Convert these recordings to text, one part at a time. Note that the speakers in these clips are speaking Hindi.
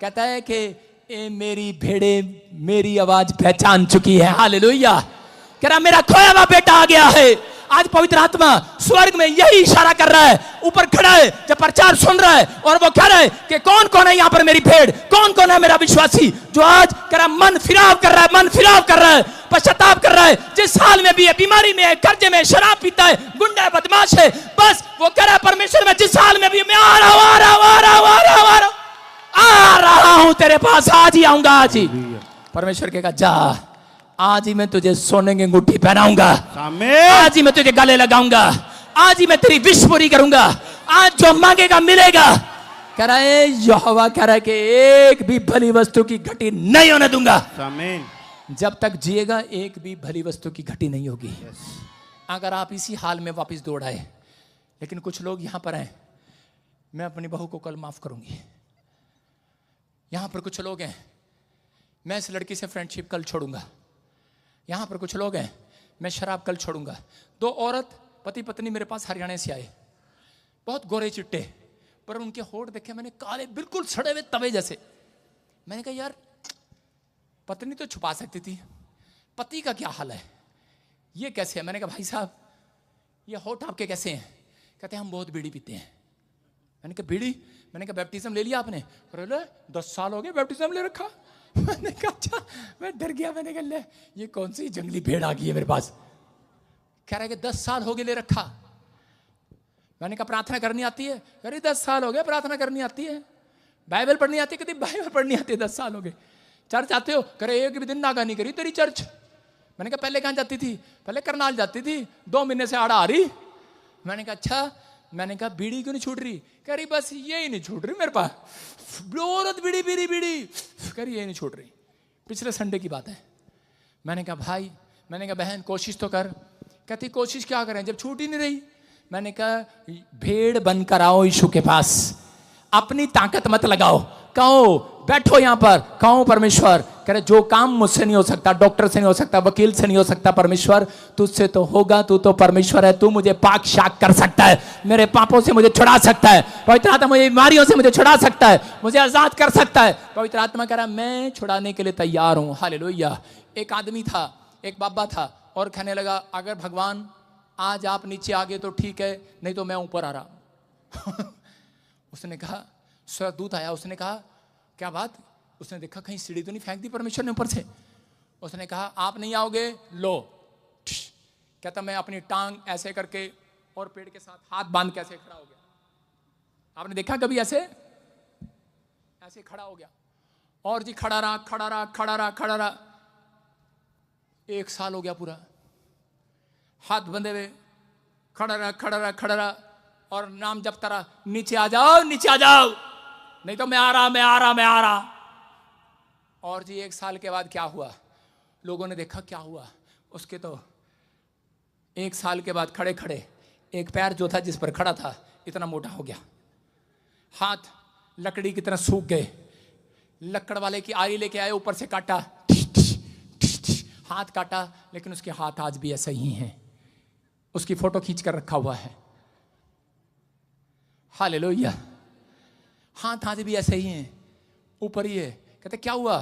कहता है कि ए मेरी भेड़े मेरी आवाज पहचान चुकी है। हालेलुया। कह रहा मेरा खोया हुआ बेटा आ गया है। आज पवित्र आत्मा स्वर्ग में यही इशारा कर रहा है, ऊपर खड़ा है जब प्रचार सुन रहा है और वो कह रहा है कि कौन कौन है यहाँ पर मेरी भेड़, कौन कौन है मेरा विश्वासी जो आज कह रहा मन फिराव कर रहा है, मन फिराव कर रहा है, पश्चाताप कर रहा है, जिस हाल में भी है, बीमारी में है, कर्जे में, शराब पीता है, गुंडा है, बदमाश है, बस वो कह रहा है परमेश्वर में जिस हाल में भी मैं आ रहा हूं, आ रहा हूं, आ रहा हूं, आ रहा हूं, आ रहा हूं, आ रहा हूं तेरे पास, आज ही आऊंगा, आज ही। परमेश्वर कहेगा जा, आज ही मैं तुझे सोने की अंगूठी पहनाऊंगा, आज ही मैं तुझे गले लगाऊंगा, आज ही मैं तेरी विश पूरी करूंगा, आज जो मांगेगा मिलेगा। कह रहा है यहोवा कह रहा है कि एक भी भली वस्तु की घटी नहीं होने दूंगा। जब तक जिएगा एक भी भली वस्तु की घटी नहीं होगी। अगर आप इसी हाल में वापस दौड़ आए, लेकिन कुछ लोग यहां पर हैं, मैं अपनी बहू को कल माफ करूंगी। यहां पर कुछ लोग हैं, मैं इस लड़की से फ्रेंडशिप कल छोड़ूंगा। यहां पर कुछ लोग हैं, मैं शराब कल छोड़ूंगा। दो औरत पति पत्नी मेरे पास हरियाणा से आए, बहुत गोरे चिट्टे, पर उनके होठ देखे मैंने काले बिल्कुल सड़े हुए तवे जैसे। मैंने कहा यार पत्नी तो छुपा सकती थी, पति का क्या हाल है, ये कैसे है? मैंने कहा भाई साहब ये होठ आपके कैसे हैं? कहते हम बहुत बीड़ी पीते हैं। मैंने कहा बीड़ी? मैंने कहा बैप्टिज्म ले लिया आपने? अरे 10 साल हो गए बैप्टिज्म ले रखा। मैंने कहा अच्छा, मैं डर गया। मैंने कहा ले ये कौन सी जंगली भेड़ आ गई है मेरे पास। कह रहा है कि 10 साल हो गए ले रखा। मैंने कहा प्रार्थना करनी आती है? अरे 10 साल हो गए प्रार्थना करनी आती है। बाइबल पढ़नी आती है? कहती बाइबल पढ़नी आती है, 10 साल हो गए। चर्च आते हो? करे एक भी दिन नागा नहीं करी तेरी चर्च। मैंने कहा पहले कहाँ जाती थी? पहले करनाल जाती थी, 2 महीने से आड़ा आ रही। मैंने कहा अच्छा। मैंने कहा बीड़ी क्यों नहीं छूट रही? कह रही बस यही नहीं छूट रही मेरे पास, औरत बीड़ी बीड़ी बीड़ी, कह रही यही नहीं छूट रही। पिछले संडे की बात है। मैंने कहा भाई, मैंने कहा बहन कोशिश तो कर। कहती कोशिश क्या करें जब छूट ही नहीं रही। मैंने कहा भेड़ बनकर आओ यीशु के पास, अपनी ताकत मत लगाओ, कहो बैठो यहां पर, कहो परमेश्वर कह रहे जो काम मुझसे नहीं हो सकता, डॉक्टर से नहीं हो सकता, वकील से नहीं हो सकता, परमेश्वर तुझसे तो होगा, तू तो परमेश्वर है, तू मुझे पाक शाक कर सकता है, मेरे पापों से मुझे छुड़ा सकता है, पवित्र आत्मा मुझे बीमारियों से मुझे छुड़ा सकता है, मुझे आजाद कर सकता है। पवित्र आत्मा कह रहा मैं छुड़ाने के लिए तैयार हूं। हालेलुया। एक आदमी था, एक बाबा था, और कहने लगा अगर भगवान आज आप नीचे आ गए तो ठीक है, नहीं तो मैं ऊपर आ रहा। उसने कहा, स्वर्गदूत आया, उसने कहा क्या बात? उसने देखा कहीं सीढ़ी तो नहीं फेंक दी परमेश्वर ने ऊपर से। उसने कहा आप नहीं आओगे, लो। कहता मैं अपनी टांग ऐसे करके और पेड़ के साथ हाथ बांध के ऐसे खड़ा हो गया। आपने देखा कभी ऐसे? ऐसे खड़ा हो गया और जी खड़ा रहा, खड़ा रहा, खड़ा रहा, खड़ा रहा। 1 साल हो गया पूरा, हाथ बंधे हुए खड़ा रहा, खड़ा रहा, खड़ा रहा, और नाम जपता रहा, नीचे आ जाओ, नीचे आ जाओ, नहीं तो मैं आ रहा, मैं आ रहा, मैं आ रहा। और जी 1 साल के बाद क्या हुआ? लोगों ने देखा क्या हुआ उसके, तो 1 साल के बाद खड़े खड़े एक पैर जो था जिस पर खड़ा था इतना मोटा हो गया, हाथ लकड़ी की तरह सूख गए। लकड़ वाले की आरी लेके आए, ऊपर से काटा, हाथ काटा, लेकिन उसके हाथ आज भी ऐसे ही हैं। उसकी फोटो खींच कर रखा हुआ है। हालेलुया। हाथ आज भी ऐसे ही हैं, ऊपर ही है। कहते क्या हुआ?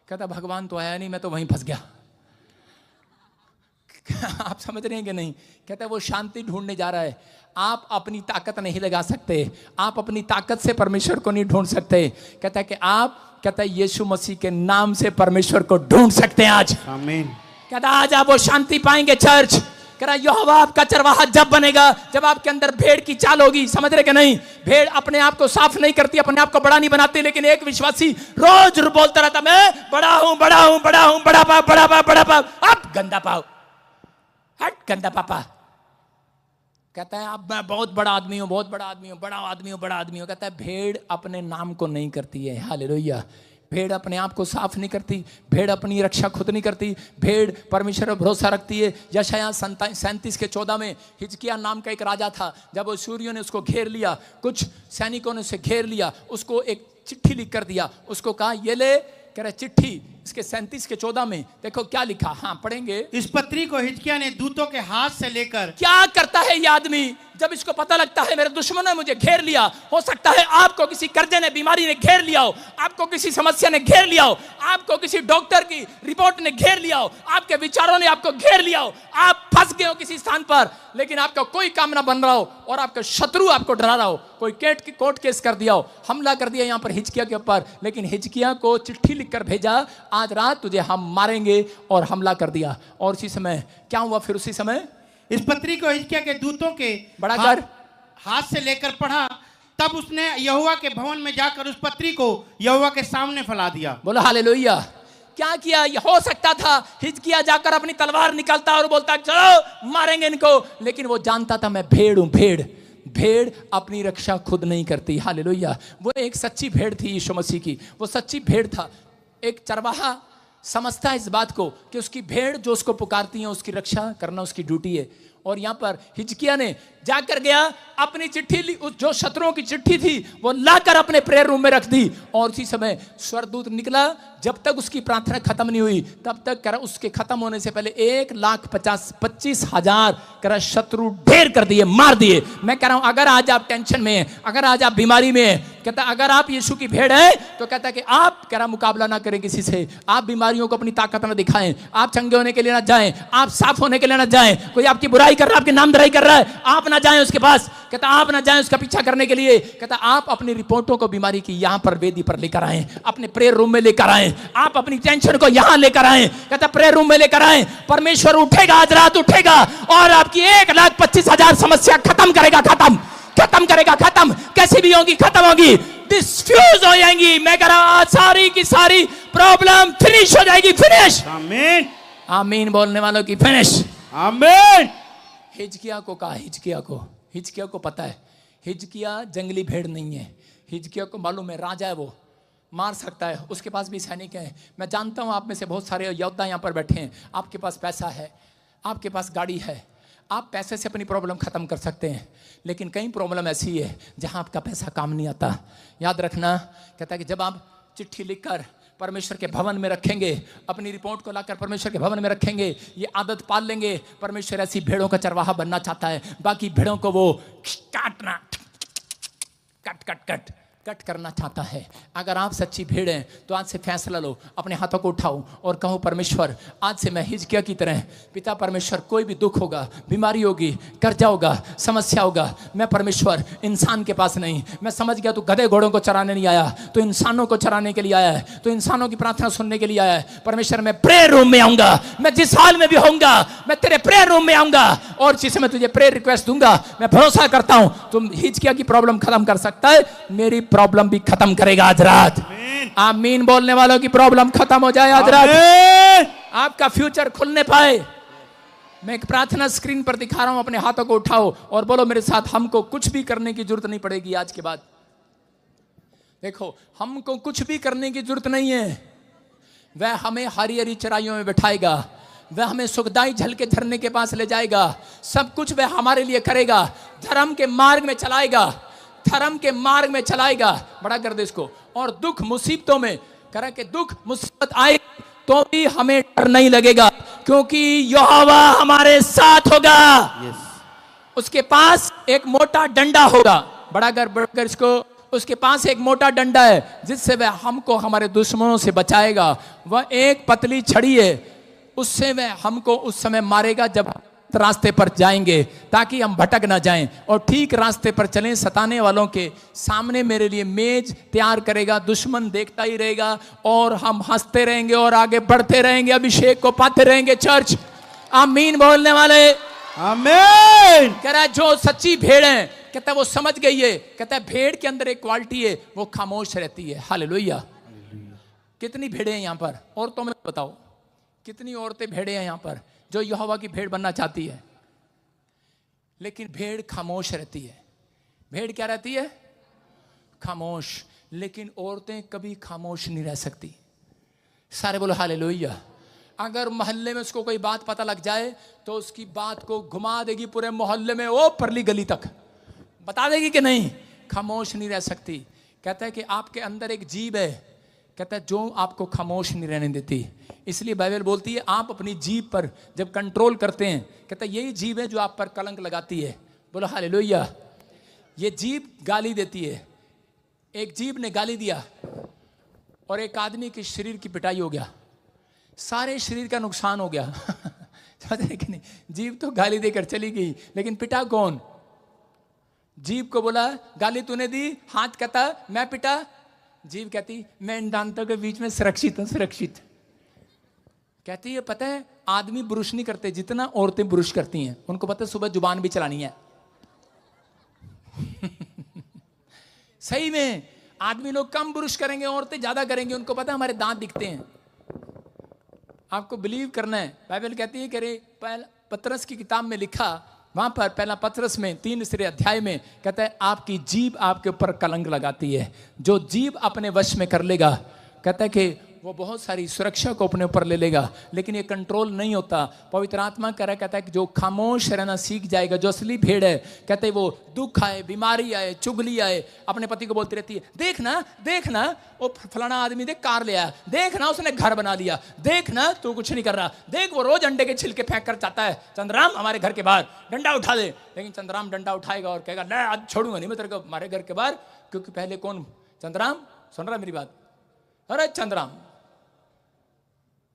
कहता भगवान तो आया नहीं, मैं तो वहीं फंस गया। आप समझ रहे हैं कि नहीं? कहता वो शांति ढूंढने जा रहा है। आप अपनी ताकत नहीं लगा सकते, आप अपनी ताकत से परमेश्वर को नहीं ढूंढ सकते। कहता है कि आप, कहता है यीशु मसीह के नाम से परमेश्वर को ढूंढ सकते हैं आज। आमीन। कहता आज आप वो शांति पाएंगे। चर्च कह रहा यहोवा आपका चरवाहा जब बनेगा जब आपके अंदर भेड़ की चाल होगी। समझ रहे कि नहीं? भेड़ अपने आप को साफ नहीं करती, अपने आप को बड़ा नहीं बनाती, लेकिन एक विश्वासी रोज बोलता रहता मैं बड़ा हूं, बड़ा हूं, बड़ा हूं, बड़ा पाप, बड़ा पाप, बड़ा पाप। अब गंदा पाप, हट गंदा पापा। कहता है अब मैं बहुत बड़ा आदमी हूं, बहुत बड़ा आदमी हूं, बड़ा आदमी हूं, बड़ा आदमी हूं। कहता है भेड़ अपने नाम को नहीं करती है। हालेलुया। भेड़ अपने आप को साफ नहीं करती, भेड़ अपनी रक्षा खुद नहीं करती, भेड़ परमेश्वर पर भरोसा रखती है। यशायाह 37:14 में हिजकिय्याह नाम का एक राजा था। जब वो सूरियों ने उसको घेर लिया, कुछ सैनिकों ने उसे घेर लिया, उसको एक चिट्ठी लिख कर दिया, उसको कहा ये ले, कह रहे चिट्ठी, इसके 37 के 14 में देखो क्या लिखा। हाँ पढ़ेंगे। इस पत्री को हिजकिय्याह ने दूतों के हाथ से लेकर, क्या करता है ये आदमी जब इसको पता लगता है मेरे दुश्मनों ने मुझे घेर लिया, हो सकता है आपको किसी कर्जे ने, बीमारी ने घेर लिया हो, आपको किसी समस्या ने घेर लिया हो, आपको किसी डॉक्टर की रिपोर्ट ने घेर लिया हो, आपके विचारों ने आपको घेर लिया हो, आप फंस गए हो किसी स्थान पर, लेकिन आपका कोई काम ना बन रहा हो और आपका शत्रु आपको डरा रहा हो, कोई कोर्ट केस कर दिया हो, हमला कर दिया यहां पर हिजकिय्याह के ऊपर, लेकिन हिजकिय्याह को चिट्ठी लिखकर भेजा, आज रात तुझे हम मारेंगे, और हमला कर दिया। और उसी समय क्या हुआ? फिर उसी समय इस पत्री को हिजकिय्याह के दूतों के बड़ा कर हाथ से लेकर पढ़ा, तब उसने यहोवा के भवन में जाकर उस पत्री को यहोवा के सामने फैला दिया। बोलो हालेलुया। क्या किया? हो सकता था हिजकिय्याह जाकर अपनी तलवार निकालता और बोलता चलो मारेंगे इनको, लेकिन वो जानता था मैं भेड़ हूं, भेड़ भेड़ अपनी रक्षा खुद नहीं करती। हालेलुया। वो एक सच्ची भेड़ थी यीशु मसीह की, वो सच्ची भेड़ था। एक चरवाहा समझता है इस बात को कि उसकी भेड़ जो उसको पुकारती है उसकी रक्षा करना उसकी ड्यूटी है। और यहां पर हिजकिय्याह ने जाकर गया, अपनी चिट्ठी ली, जो शत्रुओं की चिट्ठी थी वो लाकर अपने प्रेयर रूम में रख दी, और उसी समय स्वर्गदूत निकला। जब तक उसकी प्रार्थना खत्म नहीं हुई तब तक कर उसके खत्म होने से पहले 1,25,000 कर शत्रु ढेर कर दिए, मार दिए। मैं कह रहा हूं अगर आज आप टेंशन में हैं, अगर आज आप बीमारी में हैं, कहता अगर आप यीशु की भेड़ हैं तो कहता कि आप कह रहा मुकाबला ना करें किसी से, आप बीमारियों को अपनी ताकत ना दिखाएं, आप चंगे होने के लिए ना जाएं, आप साफ होने के लिए ना जाएं, कोई आपकी बुराई कर रहा है, आपकी नामधराई कर रहा है, आप ना जाएं उसके पास, कहता आप ना जाएं उसका पीछा करने के लिए, कहता आप अपनी रिपोर्टों को बीमारी की यहां पर वेदी पर लेकर आएं, अपने प्रेयर रूम में लेकर आएं, आप अपनी टेंशन को यहां लेकर आएं, कहता प्रेयर रूम में लेकर आएं, परमेश्वर उठेगा, आज रात उठेगा और आपकी 1,25,000 समस्या खत्म करेगा, खत्म करेगा, खत्म कैसी भी होगी खत्म होगी, डिस्फ्यूज हो जाएंगी। मैं कह रहा हूं सारी की सारी प्रॉब्लम फिनिश हो जाएगी, फिनिश। आमीन, आमीन बोलने वालों की फिनिश। आमीन। हिजकिय्याह को कहा, हिजकिय्याह को पता है हिजकिय्याह जंगली भेड़ नहीं है, हिजकिय्याह को मालूम है राजा है, वो मार सकता है, उसके पास भी सैनिक हैं। मैं जानता हूं आप में से बहुत सारे योद्धा यहां पर बैठे हैं, आपके पास पैसा है, आपके पास गाड़ी है, आप पैसे से अपनी प्रॉब्लम खत्म कर सकते हैं, लेकिन कई प्रॉब्लम ऐसी है जहां आपका पैसा काम नहीं आता। याद रखना, कहता है कि जब आप चिट्ठी लिखकर परमेश्वर के भवन में रखेंगे, अपनी रिपोर्ट को लाकर परमेश्वर के भवन में रखेंगे, ये आदत पाल लेंगे। परमेश्वर ऐसी भेड़ों का चरवाहा बनना चाहता है, बाकी भेड़ों को वो काटना, कट करना चाहता है। अगर आप सच्ची भेड़ हैं तो आज से फैसला लो, अपने हाथों को उठाओ और कहो परमेश्वर आज से मैं हिजकिय्याह की तरह, पिता परमेश्वर कोई भी दुख होगा, बीमारी होगी, कर्जा होगा, समस्या होगा, मैं परमेश्वर इंसान के पास नहीं, मैं समझ गया तू गधे घोड़ों को चराने नहीं आया, तो इंसानों को चराने के लिए आया है, तो इंसानों की प्रार्थना सुनने के लिए आया है। परमेश्वर मैं प्रेयर रूम में आऊंगा, मैं जिस हाल में भी होऊंगा मैं तेरे प्रेयर रूम में आऊंगा और जिसे मैं तुझे प्रेयर रिक्वेस्ट दूंगा, मैं भरोसा करता हूं तुम हिजकिय्याह की प्रॉब्लम खत्म कर सकता है, मेरी प्रॉब्लम भी खत्म करेगा आज रात। आमीन बोलने वालों की प्रॉब्लम खत्म हो जाए आज रात, आपका फ्यूचर खुलने पाए। मैं एक प्रार्थना स्क्रीन पर दिखा रहा हूं, अपने हाथों को उठाओ और बोलो मेरे साथ, हमको कुछ भी करने की जरूरत नहीं पड़ेगी आज के बाद। देखो हमको कुछ भी करने की जरूरत नहीं है, वह हमें हरी हरी चराइयों में बैठाएगा, वह हमें सुखदाई झल के झरने के पास ले जाएगा, सब कुछ वह हमारे लिए करेगा, धर्म के मार्ग में चलाएगा, धर्म के मार्ग में चलाएगा। बड़ा कर दे इसको। और दुख मुसीबतों में करा के दुख मुसीबत आए तो भी हमें डर नहीं लगेगा, क्योंकि यहोवा हमारे साथ होगा। उसके पास एक मोटा डंडा होगा, बड़ा कर इसको, उसके पास एक मोटा डंडा है जिससे वह हमको हमारे दुश्मनों से बचाएगा। वह एक पतली छड़ी है, उससे वह हमको उस समय मारेगा जब रास्ते पर जाएंगे, ताकि हम भटक ना जाएं और ठीक रास्ते पर चलें। सताने वालों के सामने मेरे लिए मेज तैयार करेगा, दुश्मन देखता ही रहेगा और हम हंसते रहेंगे और आगे बढ़ते रहेंगे, अभिषेक को पाते रहेंगे। चर्च आमीन बोलने वाले आमीन। कह रहा है जो सच्ची भेड़ है, कहता है वो समझ गई है, कहता है भेड़ के अंदर एक क्वालिटी है, वो खामोश रहती है। हालेलुया। कितनी भेड़े हैं यहां पर? औरतों में बताओ कितनी औरतें भेड़े हैं यहां पर जो यहोवा की भेड़ बनना चाहती है, लेकिन भेड़ खामोश रहती है। भेड़ क्या रहती है? खामोश। लेकिन औरतें कभी खामोश नहीं रह सकती। सारे बोलो हालेलुया। अगर मोहल्ले में उसको कोई बात पता लग जाए तो उसकी बात को घुमा देगी पूरे मोहल्ले में, वो परली गली तक बता देगी कि नहीं, खामोश नहीं रह सकती। कहता है कि आपके अंदर एक जीभ है, कहता है जो आपको खामोश नहीं रहने देती। इसलिए बाइबल बोलती है आप अपनी जीभ पर जब कंट्रोल करते हैं, कहता है यही जीभ है जो आप पर कलंक लगाती है। बोलो हालेलुया। ये जीभ गाली देती है। एक जीभ ने गाली दिया और एक आदमी के शरीर की पिटाई हो गया, सारे शरीर का नुकसान हो गया। समझ रहे कि नहीं? जीभ तो गाली देकर चली गई, लेकिन पिटा कौन? जीभ को बोला गाली तूने दी, हाथ कहता मैं पिटा, जीभ कहती मैं इन दांतों के बीच में सुरक्षित हूं, सुरक्षित। कहती है पता है आदमी ब्रुश नहीं करते जितना औरतें ब्रुश करती हैं। उनको पता है सुबह जुबान भी चलानी है। सही में आदमी लोग कम ब्रुश करेंगे, औरतें ज्यादा करेंगे। उनको पता है हमारे दांत दिखते हैं। आपको बिलीव करना है। बाइबल कहती है कि पतरस की किताब में लिखा, वहां पर पहला पतरस में 3 अध्याय में कहता है आपकी जीभ आपके ऊपर कलंक लगाती है। जो जीभ अपने वश में कर लेगा, कहता है कि वो बहुत सारी सुरक्षा को अपने ऊपर ले लेगा, लेकिन ये कंट्रोल नहीं होता। पवित्र आत्मा कह रहा कहता है कि जो खामोश रहना सीख जाएगा, जो असली भेड़ है, कहते हैं वो दुख आए, बीमारी आए, चुगली आए, अपने पति को बोलती रहती है देखना देखना वो फलाना आदमी देख कार ले आया, देखना उसने घर बना लिया, देखना तू कुछ नहीं कर रहा, देख वो रोज अंडे के छिलके फेंक कर जाता है, चंद्राम हमारे घर के बाहर डंडा उठा दे। लेकिन चंद्राम डंडा उठाएगा और कहेगा नहीं आज छोड़ूंगा नहीं मैं तेरे को हमारे घर के बाहर। क्योंकि पहले कौन? चंद्राम सुन रहा मेरी बात? अरे चंद्राम,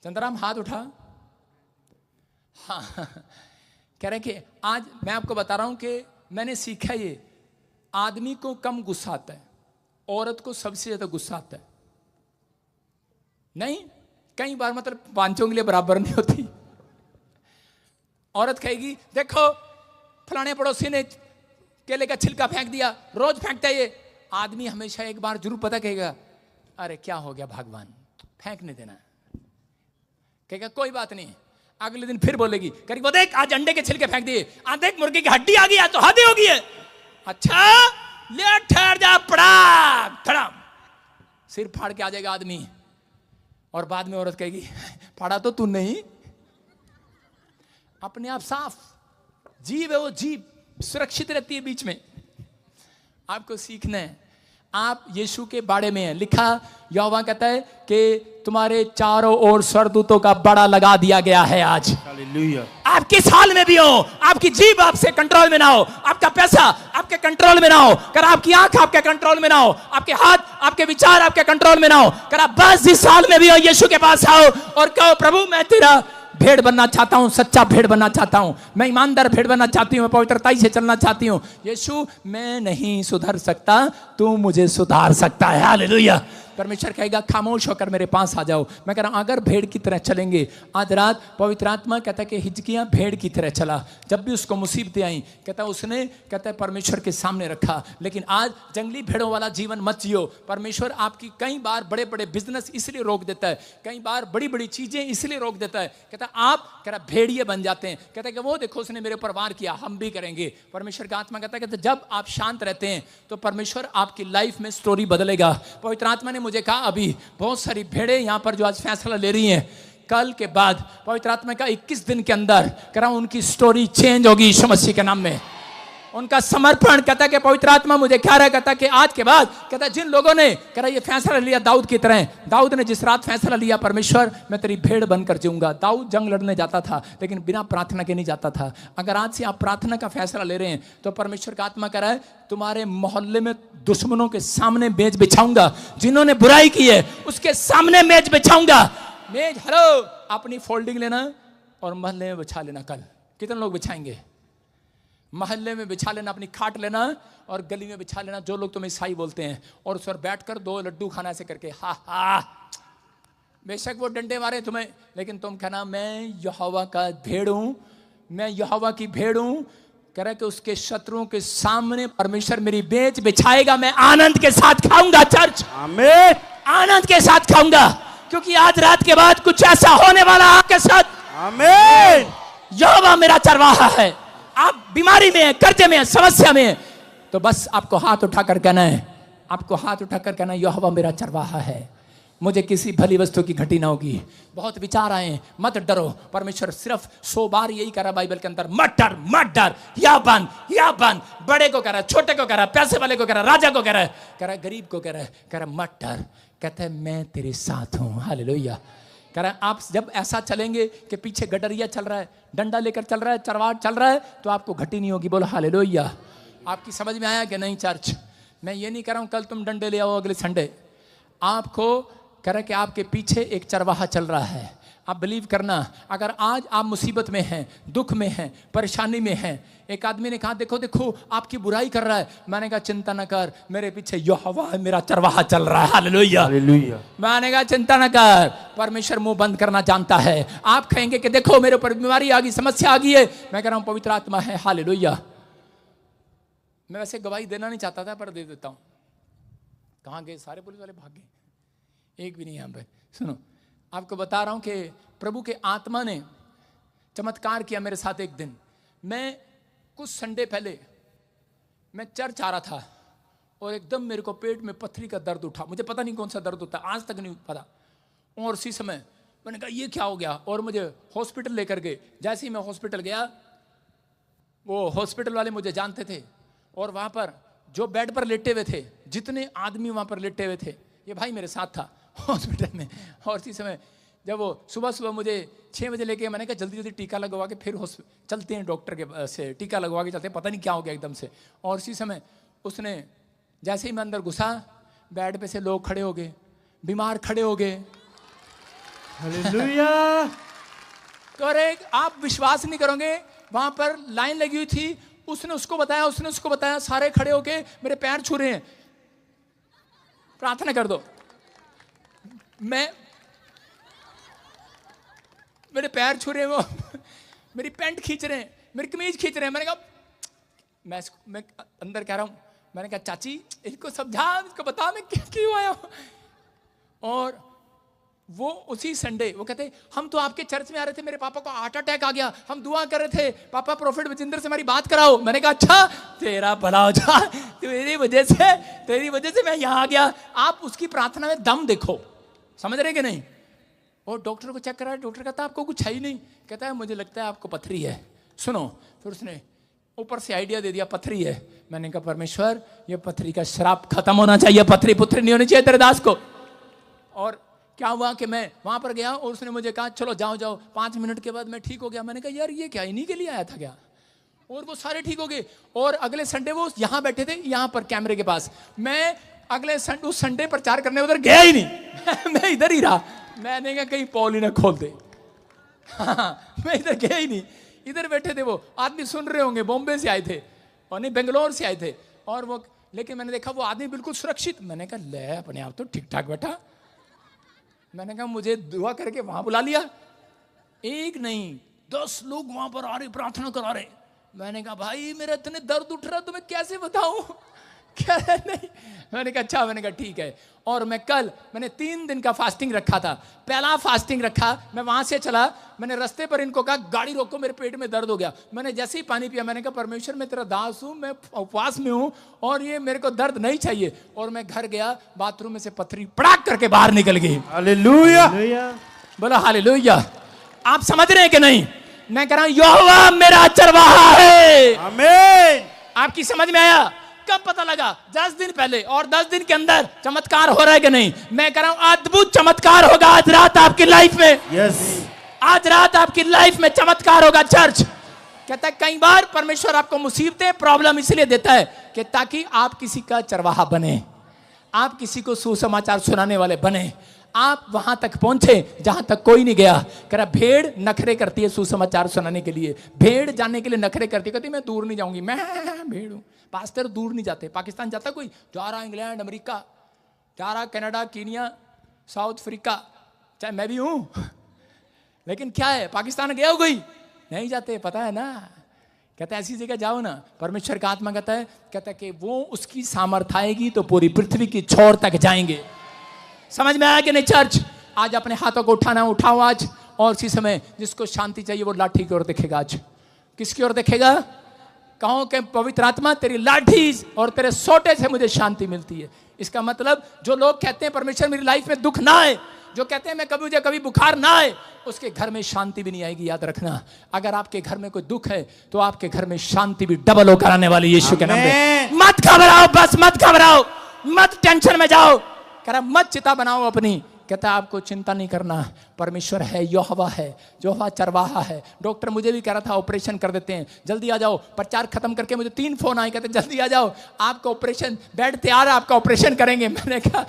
चंद्राम हाथ उठा। हाँ कह रहे कि आज मैं आपको बता रहा हूं कि मैंने सीखा ये आदमी को कम गुस्सा आता है, औरत को सबसे ज्यादा गुस्सा आता है। नहीं, कई बार मतलब पांचों के लिए बराबर नहीं होती। औरत कहेगी देखो फलाने पड़ोसी ने केले का छिलका फेंक दिया, रोज फेंकता है ये। आदमी हमेशा एक बार जरूर पता कहेगा अरे क्या हो गया भगवान, फेंकने देना। कहेगा कोई बात नहीं। अगले दिन फिर बोलेगी करी वो देख आज अंडे के छिलके फेंक दिए, आज देख मुर्गे की हड्डी आ गई, आज तो हड्डी होगी है। अच्छा ले ठहर जा, पड़ा थड़ा सिर फाड़ के आ जाएगा आदमी। और बाद में औरत कहेगी फाड़ा तो तू नहीं। अपने आप साफ जीव है, वो जीव सुरक्षित रहती है बीच में। आपको सीखना है। आप यीशु के बारे में है लिखा, यहोवा कहता है कि तुम्हारे चारों ओर स्वर्गदूतों का बड़ा लगा दिया गया है। आज हालेलुया। आप किस हाल में भी हो, आपकी जीभ आपसे कंट्रोल में ना हो, आपका पैसा आपके कंट्रोल में ना हो, कर आपकी आंख आपके कंट्रोल में ना हो, आपके हाथ आपके विचार आपके कंट्रोल में ना हो, कर आप बस जिस हाल में भी हो यीशु के पास आओ और कहो प्रभु मैं तेरा भेड़ बनना चाहता हूं, सच्चा भेड़ बनना चाहता हूं, मैं ईमानदार भेड़ बनना चाहती हूं, मैं पवित्रताई से चलना चाहती हूं। यीशु मैं नहीं सुधर सकता, तू मुझे सुधार सकता है। हालेलुया। परमेश्वर कहेगा खामोश होकर मेरे पास आ जाओ। मैं कह रहा हूं अगर भेड़ की तरह चलेंगे। आज रात पवित्र आत्मा कहता है कि हिजकिय्याह भेड़ की तरह चला। जब भी उसको मुसीबतें आई कहता उसने कहता है परमेश्वर के सामने रखा। लेकिन आज जंगली भेड़ों वाला जीवन मत जियो। परमेश्वर आपकी कई बार बड़े बड़े बिजनेस इसलिए रोक देता है, कई बार बड़ी बड़ी चीजें इसलिए रोक देता है। कहता आप कह रहा भेड़िए बन जाते हैं। कहता है कि वो देखो उसने मेरे ऊपर वार किया, हम भी करेंगे। परमेश्वर का आत्मा कहता है कि जब आप शांत रहते हैं तो परमेश्वर आपकी लाइफ में स्टोरी बदलेगा। पवित्र आत्मा ने मुझे कहा अभी बहुत सारी भेड़ें यहां पर जो आज फैसला ले रही हैं, कल के बाद पवित्र आत्मा का 21 दिन के अंदर कह रहा हूं उनकी स्टोरी चेंज होगी यीशु मसीह के नाम में। उनका समर्पण कहता कि पवित्र आत्मा मुझे क्या रहा कहता कि आज के बाद कहता जिन लोगों ने कह रहा ये फैसला लिया दाऊद की तरह, दाऊद ने जिस रात फैसला लिया परमेश्वर मैं तेरी भेड़ बनकर जीऊंगा। दाऊद जंग लड़ने जाता था लेकिन बिना प्रार्थना के नहीं जाता था। अगर आज से आप प्रार्थना का फैसला ले रहे हैं तो परमेश्वर का आत्मा कह रहा है तुम्हारे मोहल्ले में दुश्मनों के सामने मेज बिछाऊंगा, जिन्होंने बुराई की है उसके सामने मेज बिछाऊंगा। मेज हेलो अपनी फोल्डिंग लेना और मोहल्ले में बिछा लेना। कल कितने लोग बिछाएंगे? मोहल्ले में बिछा लेना, अपनी खाट लेना और गली में बिछा लेना जो लोग तुम्हें ईसाई बोलते हैं, और उस पर बैठकर 2 लड्डू खाना ऐसे करके हा हा। बेशक वो डंडे मारे तुम्हें, लेकिन तुम कहना मैं यहोवा का भेड़ हूं, मैं यहोवा की भेड़ हूं। कह रहा कि उसके शत्रुओं के सामने परमेश्वर मेरी बेच बिछाएगा, मैं आनंद के साथ खाऊंगा। चर्च आमीन, आनंद के साथ खाऊंगा, क्योंकि आज रात के बाद कुछ ऐसा होने वाला आपके साथ। आमीन। यहोवा मेरा चरवाहा है। आप बीमारी में है, कर्जे में है, समस्या में है, तो बस आपको हाथ उठाकर कहना है, आपको हाथ उठाकर कहना यहोवा मेरा चरवाहा है, मुझे किसी भली वस्तु की घटी ना होगी। बहुत विचार आए हैं, मत डरो। परमेश्वर सिर्फ 100 बार यही कह रहा है बाइबल के अंदर, मत डर मत डर, या बन। बड़े को कह रहा है, छोटे को कह रहा है, पैसे वाले को कह रहा है, राजा को कह रहा है, गरीब को कह रहा है मत डर। कहता है मैं तेरे साथ हूं। हालेलुया। कह रहा है आप जब ऐसा चलेंगे कि पीछे गडरिया चल रहा है, डंडा लेकर चल रहा है, चरवाट चल रहा है, तो आपको घटी नहीं होगी। बोलो हालेलुया। आपकी समझ में आया कि नहीं चर्च? मैं ये नहीं कह रहा हूं कल तुम डंडे ले आओ अगले संडे। आपको कह रहा है कि आपके पीछे एक चरवाहा चल रहा है। आप बिलीव करना, अगर आज आप मुसीबत में हैं, दुख में हैं, परेशानी में हैं। एक आदमी ने कहा देखो देखो आपकी बुराई कर रहा है। मैंने कहा चिंता न कर, मेरे पीछे यहोवा है, मेरा चरवाहा चल रहा है। Hallelujah hallelujah. मैंने कहा चिंता न कर, परमेश्वर मुंह बंद करना जानता है। आप कहेंगे कि देखो मेरे ऊपर बीमारी आ गई, समस्या आ गई है। मैं कह रहा हूं पवित्र आत्मा है। हालेलुया। मैं वैसे गवाही देना नहीं चाहता था पर दे देता हूं। कहां गए सारे पुलिस वाले? भाग गए, एक भी नहीं यहां पे। सुनो, आपको बता रहा हूं कि प्रभु के आत्मा ने चमत्कार किया मेरे साथ। एक दिन मैं कुछ संडे पहले मैं चर्च आ रहा था और एकदम मेरे को पेट में पथरी का दर्द उठा। मुझे पता नहीं कौन सा दर्द होता, आज तक नहीं पता। और उसी समय मैंने कहा ये क्या हो गया, और मुझे हॉस्पिटल लेकर गए। जैसे ही मैं हॉस्पिटल गया, वो हॉस्पिटल वाले मुझे जानते थे और वहाँ पर जो बेड पर लेटे हुए थे, जितने आदमी वहाँ पर लेटे हुए थे, ये भाई मेरे साथ था हॉस्पिटल में। और इसी समय जब वो सुबह मुझे 6 बजे लेके, मैंने कहा जल्दी टीका लगवा के फिर चलते हैं डॉक्टर के से, टीका लगवा के चलते हैं, पता नहीं क्या हो गया एकदम से। और इसी समय उसने, जैसे ही मैं अंदर घुसा, बेड पे से लोग खड़े हो गए, बीमार खड़े हो गए। हालेलुया। तो अरे आप विश्वास नहीं करोगे, वहां पर लाइन लगी हुई थी। उसने उसको बताया, उसने उसको बताया, सारे खड़े होके मेरे पैर छू रहे हैं, प्रार्थना कर दो। मेरे पैर छू रहे हैं, वो मेरी पैंट खींच रहे हैं, मेरी कमीज खींच रहे हैं। मैंने कहा मैं अंदर कह रहा हूं, मैंने कहा चाची इनको समझा, इसको बता मैं क्यों आया हूं। और वो उसी संडे वो कहते हम तो आपके चर्च में आ रहे थे, मेरे पापा को हार्ट अटैक आ गया, हम दुआ कर रहे थे, पापा प्रोफेट बजिंदर से हमारी बात कराओ। मैंने कहा अच्छा तेरा भला हो जा, तेरी वजह से मैं यहाँ आ गया। आप उसकी प्रार्थना में दम देखो, समझ रहे कि नहीं? और डॉक्टर को चेक करा, डॉक्टर कहता आपको कुछ है ही नहीं। कहता है मुझे लगता है आपको पथरी है। सुनो, फिर उसने ऊपर से आइडिया दे दिया पथरी है। मैंने कहा परमेश्वर ये पथरी का श्राप खत्म होना चाहिए, पथरी पुथरी नहीं होनी चाहिए तेरे दास को। और क्या हुआ कि मैं वहां पर गया और उसने मुझे कहा चलो जाओ। 5 मिनट के बाद मैं ठीक हो गया। मैंने कहा यार ये क्या, इन्हीं के लिए आया था क्या? और वो सारे ठीक हो गए। और अगले संडे वो यहाँ बैठे थे, यहाँ पर कैमरे के पास। मैं अगले उस संडे प्रचार करने उधर गया ही नहीं मैं इधर ही रहा। मैंने कहा कहीं पॉल ही ना खोल दे। मैं इधर गया ही नहीं, इधर बैठे थे। वो आदमी सुन रहे होंगे, बॉम्बे से आए थे और नहीं बेंगलोर से आए थे। और वो, लेकिन मैंने देखा वो आदमी बिल्कुल सुरक्षित। मैंने कहा ले अपने आप तो ठीक ठाक बैठा। मैंने कहा मुझे दुआ करके वहां बुला लिया। एक नहीं 10 लोग वहां पर आ रहे, प्रार्थना करा रहे। मैंने कहा भाई मेरा इतने दर्द उठ रहा, तुम्हें कैसे बताऊं? क्या नहीं। मैंने कहा अच्छा, मैंने कहा ठीक है। और मैंने 3 दिन का फास्टिंग रखा था। पहला फास्टिंग रखा, मैं वहां से चला, मैंने रास्ते पर इनको कहा गाड़ी रोको, मेरे पेट में दर्द हो गया। मैंने जैसे ही पानी पिया, मैंने कहा परमेश्वर मैं तेरा दास हूं, मैं उपवास में हूं और ये मेरे को दर्द नहीं चाहिए। और मैं घर गया, बाथरूम में से पथरी पड़ाक करके बाहर निकल गई। हालेलुया। बोलो हालेलुया। आप समझ रहे हैं कि नहीं? मैं कह रहा हूं यहोवा मेरा चरवाहा है। आमीन। आपकी समझ में आया? कब पता लगा? 10 दिन पहले। और 10 दिन के अंदर चमत्कार हो रहा है कि नहीं? मैं कह रहा हूं अद्भुत चमत्कार होगा आज रात आपकी लाइफ में। यस, आज रात आपकी लाइफ में चमत्कार होगा। चर्च कहता है कई बार परमेश्वर आपको मुसीबतें, प्रॉब्लम इसलिए देता है कि ताकि आप किसी का चरवाहा बने, आप किसी को सुसमाचार सुनाने वाले बने, आप वहां तक पहुंचे जहां तक कोई नहीं गया। कह रहा भेड़ नखरे करती है सुसमाचार सुनाने के लिए, भेड़ जाने के लिए नखरे करती है, कहती मैं दूर नहीं जाऊंगी, मैं भेड़ हूं। पास्टर दूर नहीं जाते। पाकिस्तान जाता कोई? जा रहा इंग्लैंड, अमेरिका, जा रहा कनाडा, कीनिया, साउथ अफ्रीका, चाहे मैं भी हूं। लेकिन क्या है, पाकिस्तान गया हो कोई? नहीं जाते, पता है ना। कहता है ऐसी जगह जाओ ना। परमेश्वर का आत्मा कहता है कि वो उसकी सामर्थ आएगी तो पूरी पृथ्वी की छोर तक जाएंगे। समझ में आया कि नहीं चर्च? आज अपने हाथों को उठाओ आज। और इसी समय जिसको शांति चाहिए वो लाठी की ओर देखेगा। आज किसकी ओर देखेगा? कहो कि पवित्र आत्मा तेरी लाठी और तेरे सोटे से मुझे शांति मिलती है। इसका मतलब जो लोग कहते हैं परमेश्वर मेरी लाइफ में दुख ना आए, जो कहते हैं मैं कभी मुझे कभी बुखार ना आए, उसके घर में शांति भी नहीं आएगी। याद रखना, अगर आपके घर में कोई दुख है तो आपके घर में शांति भी डबल होकर आने वाली यीशु के नाम में। मत घबराओ, बस मत घबराओ, मत टेंशन में जाओ, कह रहा मत चिंता बनाओ अपनी। कहता है आपको चिंता नहीं करना, परमेश्वर है, यहोवा है, यहोवा चरवाहा है। डॉक्टर मुझे भी कह रहा था ऑपरेशन कर देते हैं, जल्दी आ जाओ। प्रचार खत्म करके मुझे 3 फोन आए, कहते जल्दी आ जाओ, आपका ऑपरेशन, बेड तैयार है, आपका ऑपरेशन करेंगे। मैंने कहा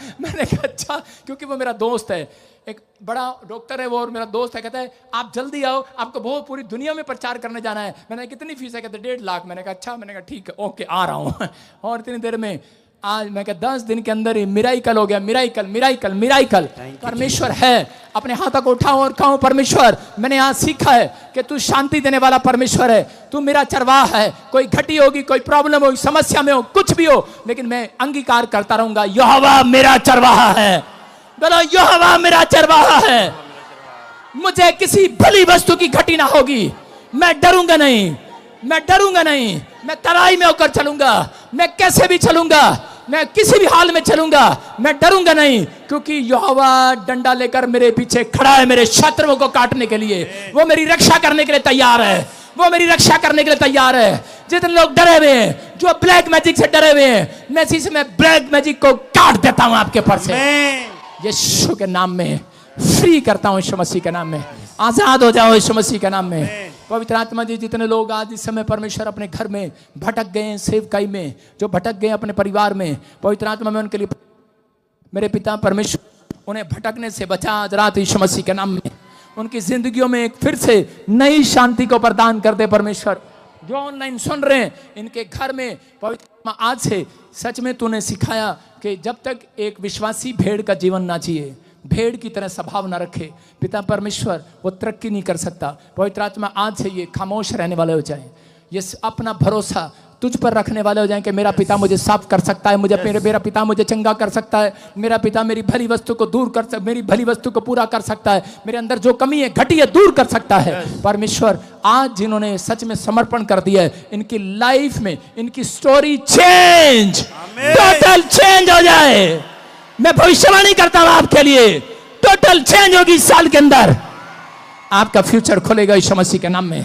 अच्छा, क्योंकि वो मेरा दोस्त है, एक बड़ा डॉक्टर है वो और मेरा दोस्त है। कहता है आप जल्दी आओ, आपको बहुत पूरी दुनिया में प्रचार करने जाना है। मैंने कितनी फीस है? कहते 1.5 लाख। मैंने कहा अच्छा, मैंने कहा ठीक है, ओके आ रहा हूँ। और इतनी देर में आज मैं कहा 10 दिन के अंदर ही मिराइकल हो गया। Miracle miracle miracle. परमेश्वर है। अपने हाथों को उठाओ और कहो परमेश्वर मैंने आज सीखा है कि तू शांति देने वाला परमेश्वर है, तू मेरा चरवाहा है। कोई घटी होगी, कोई प्रॉब्लम होगी, समस्या में हो, कुछ भी हो, लेकिन मैं अंगीकार करता रहूंगा यहोवा मेरा चरवाहा है। बोलो यहोवा मेरा चरवाहा है। मुझे किसी भली वस्तु की घटी ना होगी, मैं डरूंगा नहीं, मैं डरूंगा नहीं, मैं तराई में होकर चलूंगा, मैं कैसे भी चलूंगा, मैं किसी भी हाल में चलूंगा, मैं डरूंगा नहीं, क्योंकि यहोवा डंडा लेकर मेरे पीछे खड़ा है, मेरे शत्रुओं को काटने के लिए। वो मेरी रक्षा करने के लिए तैयार है, वो मेरी रक्षा करने के लिए तैयार है। जितने लोग डरे हुए हैं, जो ब्लैक मैजिक से डरे हुए हैं, मैं इसी से मैं ब्लैक मैजिक को काट देता हूं आपके पर से, यीशु के नाम में फ्री करता हूं, यीशु मसीह के नाम में। आजाद हो जाओ यीशु मसीह के नाम में। पवित्र आत्मा जी, जितने लोग आज इस समय परमेश्वर अपने घर में भटक गए हैं, सेवकाई में जो भटक गए अपने परिवार में, पवित्र आत्मा में उनके लिए मेरे पिता परमेश्वर उन्हें भटकने से बचा आज रात यीशु मसीह के नाम में। उनकी जिंदगियों में एक फिर से नई शांति को प्रदान कर दे परमेश्वर। जो ऑनलाइन सुन रहे हैं, इनके घर में पवित्र आत्मा आज से सच में तूने सिखाया कि जब तक एक विश्वासी भेड़ का जीवन ना जिए, भेड़ की तरह स्वभाव ना रखे, पिता परमेश्वर वो तरक्की नहीं कर सकता। पवित्र आत्मा आज से ये खामोश रहने वाले हो जाएं, ये अपना भरोसा तुझ पर रखने वाले हो जाएं कि मेरा पिता मुझे साफ कर सकता है, मुझे मेरा पिता मुझे चंगा कर सकता है, मेरा पिता मेरी भली वस्तु को दूर कर मेरी भली वस्तु को पूरा कर सकता है, मेरे अंदर जो कमी है घटी है दूर कर सकता है। परमेश्वर आज जिन्होंने सच में समर्पण कर दिया है, इनकी लाइफ में इनकी स्टोरी चेंज, टोटल चेंज हो जाए। मैं भविष्यवाणी करता हूं आपके लिए, टोटल चेंज होगी इस साल के अंदर, आपका फ्यूचर खुलेगा यीशु मसीह के नाम में।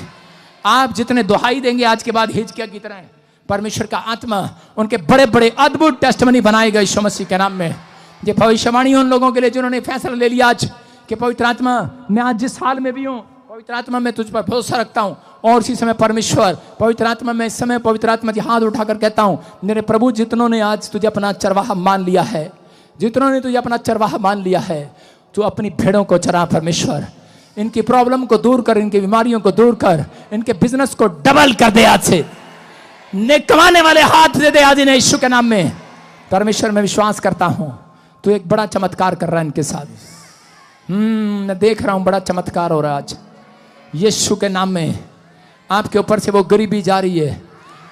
आप जितने दुहाई देंगे आज के बाद हिजकिय्याह की तरह, परमेश्वर का आत्मा उनके बड़े बड़े अद्भुत टेस्टमनी बनाएगा यीशु मसीह के नाम में। ये भविष्यवाणी उन लोगों के लिए जिन्होंने फैसला ले लिया आज कि पवित्र आत्मा मैं आज जिस हाल में भी हूं, पवित्र आत्मा मैं तुझ पर भरोसा रखता हूं। और इसी समय परमेश्वर पवित्र आत्मा मैं इस समय पवित्र आत्मा जी हाथ उठाकर कहता हूं, मेरे प्रभु जितनों ने आज तुझे अपना चरवाहा मान लिया है, जितनों ने तुझे अपना चरवाहा मान लिया है, तू अपनी भेड़ों को चरा परमेश्वर। इनकी प्रॉब्लम को दूर कर, इनकी बीमारियों को दूर कर, इनके बिजनेस को डबल कर दे आज से, नेक कमाने वाले हाथ दे दे आज इन्हें यीशु के नाम में। परमेश्वर मैं विश्वास करता हूं तू एक बड़ा चमत्कार कर रहा है इनके साथ। मैं देख रहा हूं बड़ा चमत्कार हो रहा है आज यीशु के नाम में। आपके ऊपर से वो गरीबी जा रही है,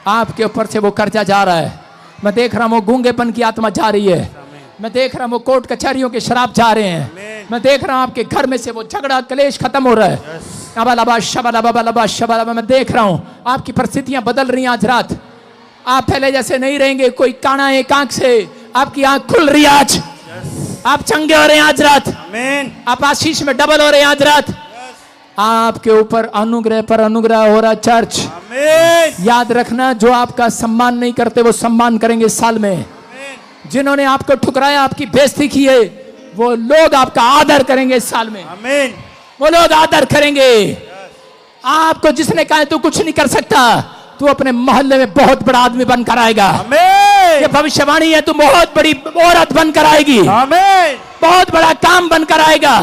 आपके ऊपर से वो कर्जा जा रहा है। मैं देख रहा हूं वो गूंगेपन की आत्मा जा रही है, मैं देख रहा हूं वो कोर्ट कचहरियों के शराब जा रहे हैं, मैं देख रहा हूं आपके घर में से वो झगड़ा कलेश खत्म हो रहा है। मैं देख रहा हूं आपकी परिस्थितियां बदल रही हैं आज रात। आप पहले जैसे नहीं रहेंगे, कोई काना एक आंख से आपकी आंख खुल रही है आज, आप चंगे हो रहे हैं आज रात, आप आशीष में डबल हो रहे हैं आज रात। आपके ऊपर अनुग्रह पर अनुग्रह हो रहा चर्च। याद रखना, जो आपका सम्मान नहीं करते वो सम्मान करेंगे इस साल में। जिन्होंने आपको ठुकराया, आपकी बेइज्जती की है, वो लोग आपका आदर करेंगे इस साल में। वो लोग आदर करेंगे आपको। जिसने कहा तू कुछ नहीं कर सकता, तू अपने मोहल्ले में बहुत बड़ा आदमी बनकर आएगा। ये भविष्यवाणी है, तू बहुत बड़ी औरत बनकर आएगी, बहुत बड़ा काम बनकर आएगा।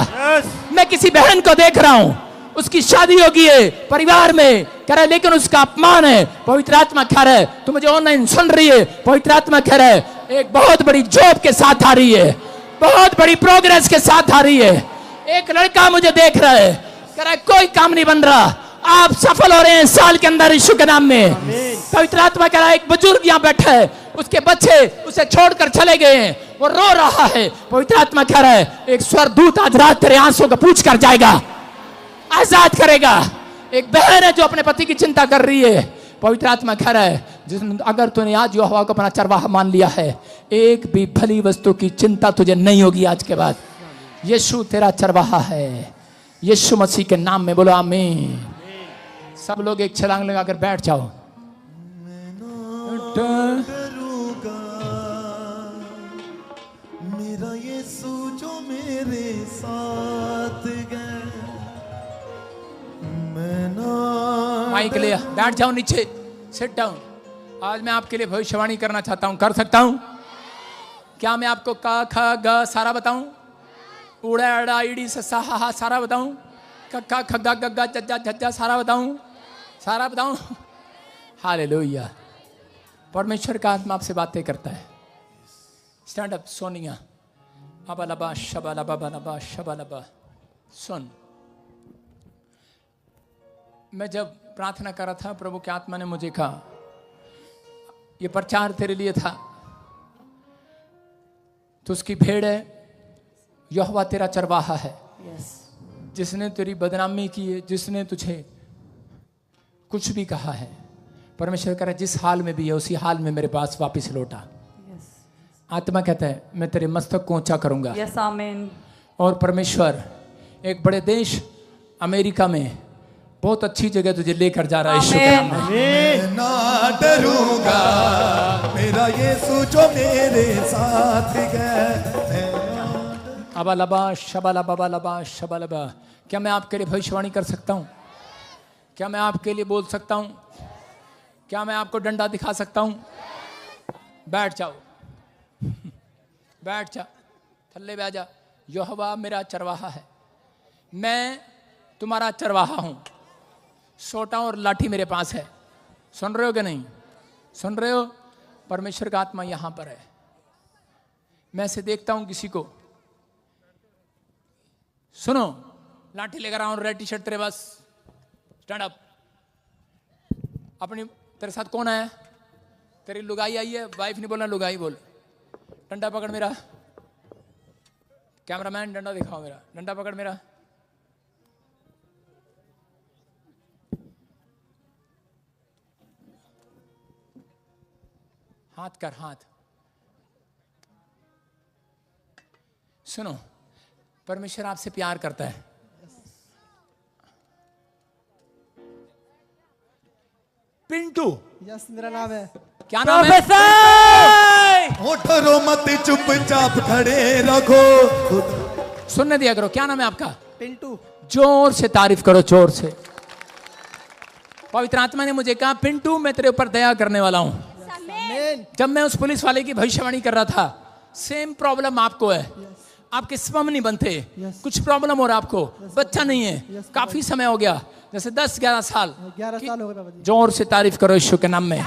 मैं किसी बहन को देख रहा हूं, उसकी शादी होगी है परिवार में, कह रहा है लेकिन उसका अपमान है। पवित्र आत्मा कह रहा है, तू मुझे ऑनलाइन सुन रही है, पवित्र आत्मा कह रहा है एक बहुत बड़ी जॉब के साथ आ रही है, बहुत बड़ी प्रोग्रेस के साथ आ रही है। एक लड़का मुझे देख रहा है, कह रहा है कोई काम नहीं बन रहा, आप सफल हो रहे हैं साल के अंदर यीशु के नाम में। पवित्र आत्मा कह रहा है एक बुजुर्ग यहाँ बैठा है, उसके बच्चे उसे छोड़कर चले गए हैं, वो रो रहा है। पवित्र आत्मा कह रहा है एक स्वर्गदूत आज रात तेरे आंसू को पूछ कर जाएगा, आजाद करेगा। एक बहन है जो अपने पति की चिंता कर रही है, पवित्र आत्मा कह रहा है जिसमें अगर तूने आज यहोवा को अपना चरवाहा मान लिया है, एक भी भली वस्तु की चिंता तुझे नहीं होगी आज के बाद। यीशु तेरा चरवाहा है, यीशु मसीह के नाम में बोलो आमीन। सब लोग एक छलांग लगाकर बैठ जाओ। मेरा यीशु जो मेरे साथ गए, मैं ना माइक ले बैठ जाओ नीचे, सिट डाउन। आज मैं आपके लिए भविष्यवाणी करना चाहता हूं, कर सकता हूं? क्या मैं आपको का ख ग सारा बताऊं? उड़ा अड़ा ईड़ी ससा हा हा सारा बताऊं? कक्का खग्गा गग्गा जज्जा झज्जा सारा बताऊं? सारा बताऊं? हालेलुया। परमेश्वर का आत्मा आपसे बातें करता है। Stand up Sonia. अबलबा शबलबा बलबा शबलबा। सुन, मैं जब प्रार्थना कर रहा था, प्रभु की आत्मा ने मुझे कहा ये प्रचार तेरे लिए था। तो उसकी भेड़ है, यहोवा तेरा चरवाहा है। जिसने तेरी बदनामी की है, जिसने तुझे कुछ भी कहा है, परमेश्वर कह रहा है जिस हाल में भी है उसी हाल में मेरे पास वापस लौटा। आत्मा कहता है मैं तेरे मस्तक को ऊंचा करूंगा। यस आमीन। और परमेश्वर एक बड़े देश अमेरिका में बहुत अच्छी जगह तुझे लेकर जा रहा है। यीशु के नाम में मैं ना डरूंगा, मेरा यीशु जो मेरे साथ गए। अबलबा शबलबा लबा शबलबा। क्या मैं आपके लिए भविष्यवाणी कर सकता हूँ? क्या मैं आपके लिए बोल सकता हूँ? क्या मैं आपको डंडा दिखा सकता हूँ? बैठ जाओ, बैठ जा, थल्ले बैठ जा। यहोवा मेरा चरवाहा है, मैं तुम्हारा चरवाहा हूँ। सोटा और लाठी मेरे पास है। सुन रहे हो कि नहीं? सुन रहे हो? परमेश्वर का आत्मा यहाँ पर है। मैं से देखता हूँ किसी को, सुनो, लाठी लेकर आऊँ, रेड टी शर्ट तेरे पास, स्टैंड अप। अपनी तेरे साथ कौन है? तेरी लुगाई आई है। वाइफ नहीं बोलना, लुगाई बोल। डंडा पकड़ मेरा। कैमरामैन डंडा दिखाओ मेरा। डंडा पकड़ मेरा। हाथ कर, हाथ। सुनो, परमेश्वर आपसे प्यार करता है। पिंटू, यस मेरा नाम है। क्या नाम है? डरो मत, चुपचाप खड़े रखो। सुनने दिया करो। क्या नाम है आपका? पिंटू। जोर से तारीफ करो, जोर से। पवित्र आत्मा ने मुझे कहा पिंटू मैं तेरे ऊपर दया करने वाला हूं। जब मैं उस पुलिस वाले की भविष्यवाणी कर रहा था, सेम प्रॉब्लम आपको है। आपके स्पर्म नहीं बनते, कुछ प्रॉब्लम हो रहा है आपको, बच्चा नहीं है, काफी समय हो गया, जैसे 10-11 साल। 11 साल हो गए बाबा जी। जोर से तारीफ करो यीशु के नाम में।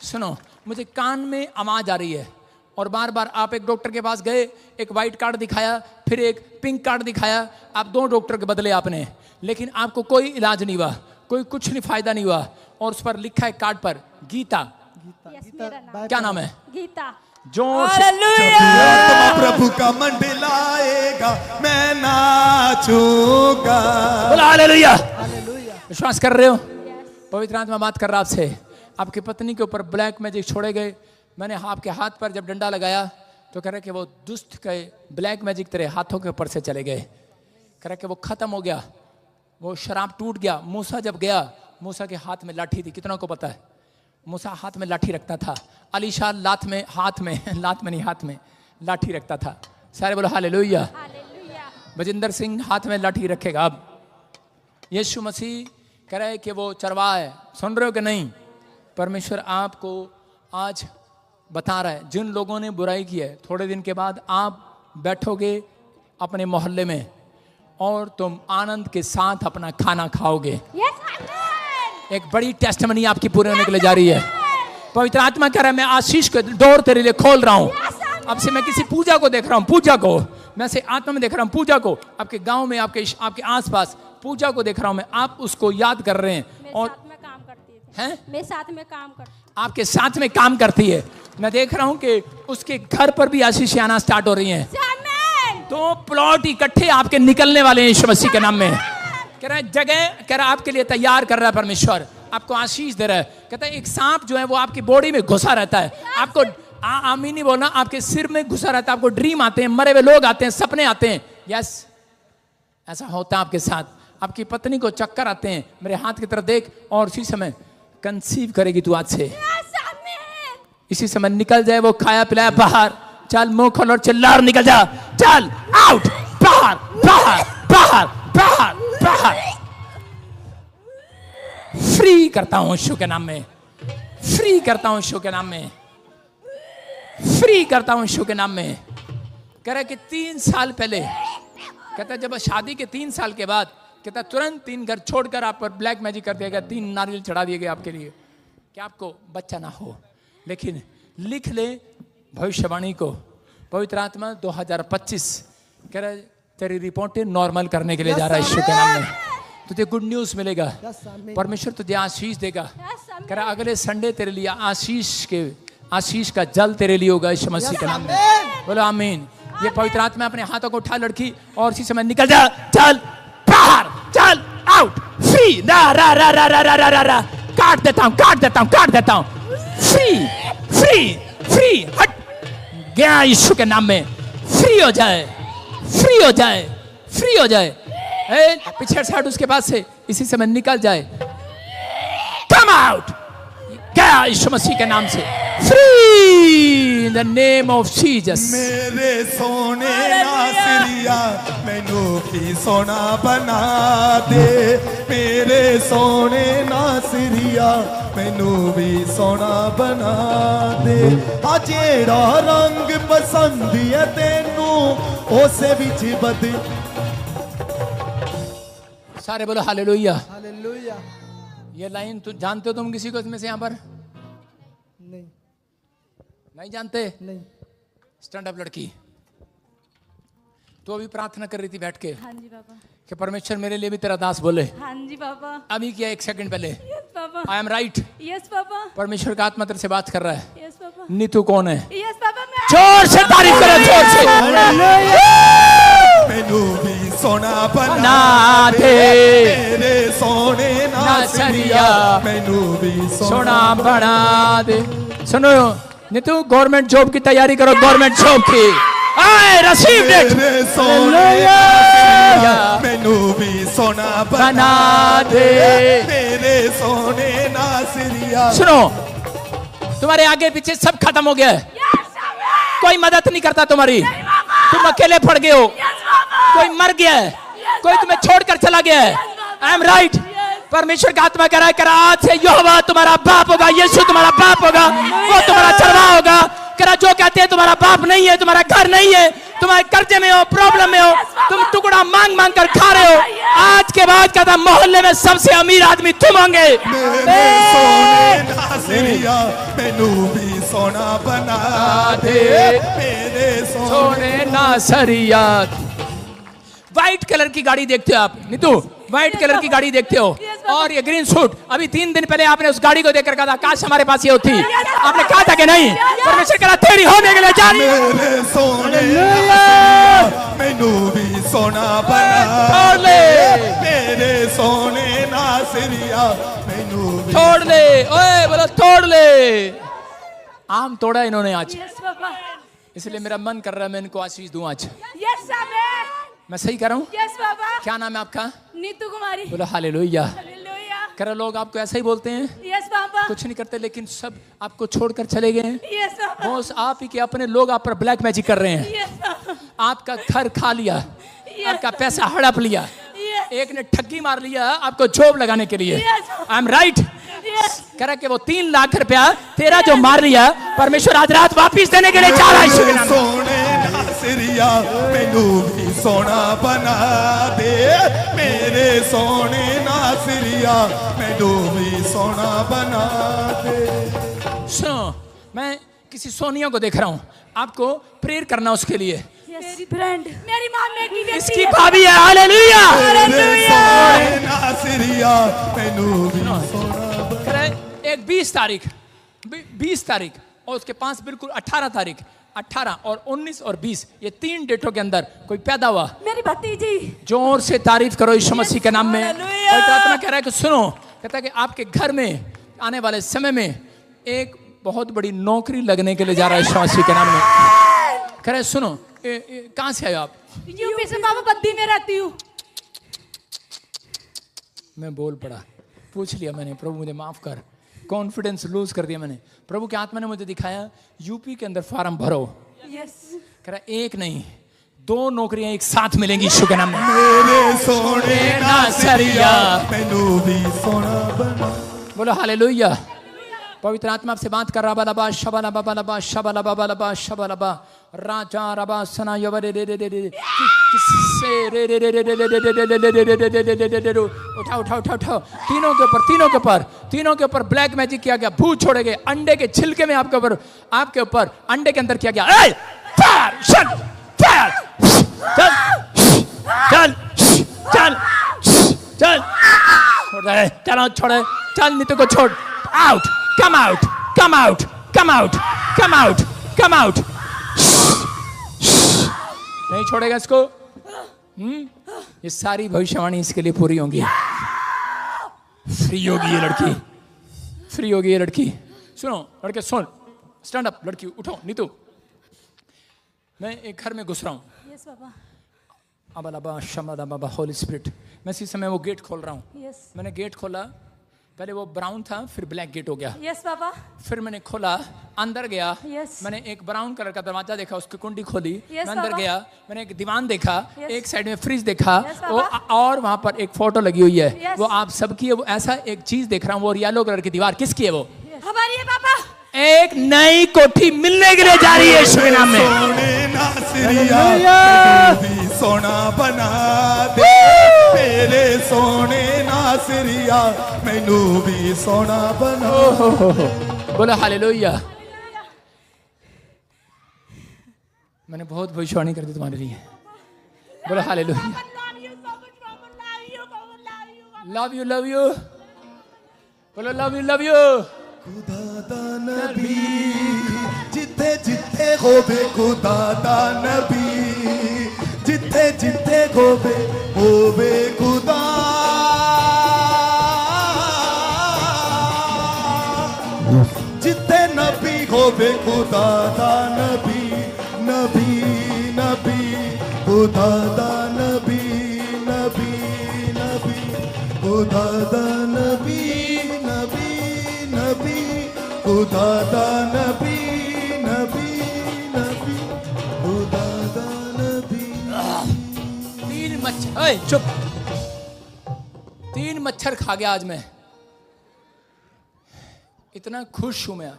सुनो, मुझे कान में आवाज आ रही है और बार बार आप एक डॉक्टर के पास गए, एक व्हाइट कार्ड दिखाया, फिर एक पिंक कार्ड दिखाया, आप 2 डॉक्टर के बदले आपने, लेकिन आपको कोई इलाज नहीं हुआ, कोई कुछ नहीं, फायदा नहीं हुआ। और उस पर लिखा है कार्ड पर गीता। क्या नाम है? गीता। जोर से आत्मा प्रभु का मंडलाएगा, मैं नाचूंगा। बोला हालेलुया। हालेलुया। विश्वास कर रहे हो? पवित्र आत्मा बात कर रहा आपसे। आपकी पत्नी के ऊपर ब्लैक मैजिक छोड़े गए। मैंने आपके हाथ पर जब डंडा लगाया तो कह रहे कि वो दुष्ट के ब्लैक मैजिक तेरे हाथों के ऊपर से चले गए। कह रहे कि वो खत्म हो गया, वो शराब टूट गया। मूसा जब गया, मूसा के हाथ में लाठी थी। कितना को पता है? मूसा हाथ में लाठी रखता था। अलीशा लात में नहीं, हाथ में लाठी रखता था। सारे बोलो हालेलुया। बजिंदर सिंह हाथ में लाठी रखेगा। अब यीशु मसीह कह रहे कि वो चरवाहा है। सुन रहे हो कि नहीं? परमेश्वर आपको आज बता रहा है, जिन लोगों ने बुराई की है, थोड़े दिन के बाद आप बैठोगे अपने मोहल्ले में और तुम आनंद के साथ अपना खाना खाओगे। एक बड़ी टेस्टमनी आपकी पूरे होने के लिए जा रही है। पवित्र आत्मा कह रहा है मैं आशीष के डोर तेरे लिए खोल रहा हूँ। अब से मैं किसी पूजा को देख रहा हूँ, पूजा को मैं से आत्मा में देख रहा हूँ, पूजा को आपके गांव में, आपके आसपास पूजा को देख रहा हूँ मैं। आप उसको याद कर रहे हैं और काम करती हैं, मेरे साथ में काम करती, आपके साथ में काम करती है। मैं देख रहा हूँ कि उसके घर पर भी आशीष आना स्टार्ट हो रही हैं। तो प्लॉट इकट्ठे आपके निकलने वाले हैं यीशु मसीह के नाम में। कह रहा है जगह, कह रहा है आपके लिए तैयार कर रहा है परमेश्वर। आपको आशीष दे रहा है। कहता है एक सांप जो है वो आपकी बॉडी में घुसा रहता है, आपको आमीन नहीं बोलना, आपके सिर में घुसा रहता है, आपको ड्रीम आते हैं, मरे हुए लोग आते हैं, सपने आते हैं। यस, ऐसा होता है आपके साथ। आपकी पत्नी को चक्कर आते हैं, मेरे हाथ की तरफ देख, और उसी समय कंसीव करेगी तू आज से। इसी समय निकल जाए वो खाया पिलाया बाहर। चल मुंह खोल और चिल्ला और निकल जा। चल आउट, बाहर बाहर बाहर बाहर बाहर। फ्री करता हूं यीशु के नाम में, फ्री करता हूं यीशु के नाम में, फ्री करता हूं यीशु के नाम में। कह रहा कि 3 साल पहले, कहता जब शादी के 3 साल के बाद, कहता तुरंत 3 घर छोड़कर आप पर ब्लैक मैजिक कर दिया गया, 3 नारियल चढ़ा दिए गए आपके लिए कि आपको बच्चा ना हो। लेकिन लिख ले भविष्यवाणी को, पवित्र आत्मा 2025 कह रहा तेरी रिपोर्टें नॉर्मल करने के लिए जा रहा है यीशु के नाम में। तुझे गुड न्यूज मिलेगा, परमेश्वर तुझे आशीष देगा। कह रहा अगले संडे तेरे लिए आशीष का जल तेरे लिए होगा यीशु मसीह के नाम में। बोलो आमीन। ये पवित्र आत्मा अपने हाथों को उठा लड़की, और इसी समय निकल जा। चल बाहर, चल आउट, फ्री। रा रा रा रा रा रा रा रा, काट देता हूं, काट देता हूं, काट देता हूं। फ्री फ्री फ्री, हट गया यीशु के नाम में। फ्री हो जाए, फ्री हो जाए, फ्री हो जाए। पीछे साइड उसके पास से इसी समय निकल जाए। कम आउट, गया यीशु मसीह के नाम से। Free in the name of Jesus. मेरे सोने नासरिया मैनू भी सोना बना दे, मेरे सोने नासरिया मैनू भी सोना बना दे। आ जेड़ा रंग पसंद है तेनू उसे विच बदल। सारे बोलो हालेलुया। हालेलुया। ये लाइन तुम जानते हो, तुम किसी को इसमें से यहाँ पर नहीं, नहीं जानते? नहीं। स्टैंड अप लड़की, तो अभी प्रार्थना कर रही थी बैठ के हाँ जी पापा, कि परमेश्वर मेरे लिए भी तेरा दास बोले। हाँ जी पापा, अभी किया 1 सेकंड पहले। Yes papa, I am right. Yes papa, परमेश्वर का आत्मा तेरे से बात कर रहा है। यस पापा, नीतू कौन है? यस पापा, मैं जोर से तारीफ करो, जोर से। मैनू भी सोना बना बना दे, दे। मेरे सोने नासरिया मैनू भी सोना बना दे। सुनो नीतू, गवर्नमेंट जॉब की तैयारी करो, गवर्नमेंट जॉब की। I received it. मेरे सोने नासरिया मैनू भी सोना बना दे, मेरे सोने नासरिया। सुनो, तुम्हारे आगे पीछे सब खत्म हो गया है, कोई मदद नहीं करता तुम्हारी, तुम अकेले पड़ गए हो, कोई मर गया है, कोई तुम्हें छोड़कर चला गया है। I am right. परमेश्वर का आत्मा कह रहा है कि आज से यहोवा तुम्हारा बाप होगा, यीशु तुम्हारा बाप होगा, वो तुम्हारा चरवा होगा। कह रहा जो कहते हैं तुम्हारा बाप नहीं है, तुम्हारा घर नहीं है, तुम्हारे कर्जे में हो, प्रॉब्लम में हो, तुम टुकड़ा मांग मांग कर खा रहे हो, आज के बाद कहता मोहल्ले में सबसे अमीर आदमी तुम होंगे। मेरे सोने नासरिया मैनू भी सोना बना दे, मेरे सोने नासरिया। व्हाइट कलर की गाड़ी देखते हो आप नीतू, व्हाइट कलर की गाड़ी देखते हो, और ये ग्रीन सूट। अभी 3 दिन पहले आपने उस गाड़ी को देखकर कहा था काश हमारे पास ये होती, आपने कहा था कि नहीं? परमेश्वर कह रहा तेरी होने के लिए जा रही है। मेरे सोने नासरिया मैनू भी सोना बना दे, मेरे सोने नासरिया मैनू भी। तोड़ ले, ओए बोलो तोड़ ले। आम तोड़ा इन्होंने आज, यस पापा, इसलिए मेरा मन कर रहा है मैं इनको आशीष दूं आज। यस पापा, मैं सही कर रहा हूँ? Yes papa. क्या नाम है आपका? नीतू कुमारी। बोलो हालेलुया। हालेलुया। कह रहा लोग आपको ऐसा ही बोलते हैं, यस पापा, कुछ नहीं करते, लेकिन सब आपको छोड़कर चले गए हैं। यस पापा, बॉस आप ही के अपने लोग आप पर ब्लैक मैजिक कर रहे हैं, यस पापा, आपका घर खा लिया, आपका पैसा हड़प लिया, यस, एक ने ठगी मार लिया आपको जॉब लगाने के लिए। I am right. यस, कह रहा कि वो 3 लाख रुपया तेरा जो मार लिया, परमेश्वर आज रात वापिस देने के लिए जा रहा है यीशु के नाम में। सोने नासरिया मैनू भी सोना बना दे, मेरे सोने नासरिया मैनू भी सोना बना दे। सुनो, मैं किसी सोनिया को देख रहा हूँ, आपको प्रेयर करना उसके लिए। मेरी फ्रेंड, मेरी मामी की बेटी इसकी है। भाभी है। हालेलुया। मेरे सोने नासरिया मैनू भी सोना बना। कह रहा है, एक 20 तारीख 20 तारीख और उसके पास बिल्कुल 18 तारीख, 18 और 19 और 20, ये 3 डेटों के अंदर कोई पैदा हुआ। मेरी भतीजी। जोर से तारीफ करो यीशु मसीह के नाम में। हालेलुया। और आत्मा कह रहा है कि सुनो, कहता है कि आपके घर में आने वाले समय में एक बहुत बड़ी नौकरी लगने के लिए जा रहा है यीशु मसीह के नाम में। कह रहे सुनो, कहां से आए आप? यूपी से पापा, बद्दी में रहती हूँ। मैं बोल पड़ा, पूछ लिया मैंने, प्रभु मुझे माफ कर, कॉन्फिडेंस लूज कर दिया मैंने। प्रभु की आत्मा ने मुझे दिखाया यूपी के अंदर फॉर्म भरो। यस। कह रहा एक नहीं, 2 नौकरियां एक साथ मिलेंगी यीशु के नाम में। मेरे सोने नासरिया मैनू भी सोना बना। बोलो हालेलुया। पवित्र आत्मा आपसे बात कर रहा बाबा शबला बाबा लबा शबला बाबा लबा शबला बा राजा रबा सना यवरे रे रे रे रे किससे रे रे रे रे रे रे उठा उठा उठा उठा। तीनों के ऊपर ब्लैक मैजिक किया गया, भूत छोड़े गए, अंडे के छिलके में आपके ऊपर अंडे के अंदर किया गया। ए फायर शन फायर, चल चल चल छोड़ दे, चलो छोड़, चल नीतू को छोड़। Out, come out, come out, come out, come out, come out। नहीं छोड़ेगा इसको। ये सारी भविष्यवाणी इसके लिए पूरी होंगी। फ्री होगी ये लड़की, फ्री होगी ये लड़की। सुनो लड़के सुन, स्टैंड अप, लड़की उठो। नीतू, मैं एक घर में घुस रहा हूँ। Yes papa. अबा लबा शमला बाबा होली स्पिरिट, मैं इसी समय वो गेट खोल रहा हूँ। यस। मैंने गेट खोला, पहले वो ब्राउन था, फिर ब्लैक गेट हो गया। Yes papa. फिर मैंने खोला, अंदर गया। Yes. मैंने एक ब्राउन कलर का दरवाजा देखा, उसकी कुंडी खोली। Yes, मैं अंदर पापा। गया, मैंने एक दीवान देखा। Yes. एक साइड में फ्रिज देखा। Yes, वो पापा। और वहां पर एक फोटो लगी हुई है। Yes. वो आप सबकी है। वो ऐसा एक चीज देख रहा हूँ, वो येलो कलर की दीवार किसकी है? वो हमारी है पापा। एक नई कोठी मिलने के लिए जा रही है यीशु के नाम में। सोने नासरिया मैनू भी सोना बना दे। मेरे सोने नासरिया मैनू भी सोना बना। बोलो हालेलुया। मैंने बहुत भविष्यवाणी कर दी तुम्हारे लिए। बोलो hallelujah. Love you love you, बोलो लव यू लव यू। खुदा दा नबी जिथे जिथे होवे, खुदा दा नबी जिथे जिथे होवे खुदा। जिथे नबी होवे खुदा दा नबी, नबी नबी खुदा दा नबी, नबी नबी खुदा दा नबी, नबी नबी खुदा दा नबी, नबी नबी खुदा दा नबी। 3 मच्छर, ओए चुप, 3 मच्छर खा गया आज मैं। इतना खुश हूं मैं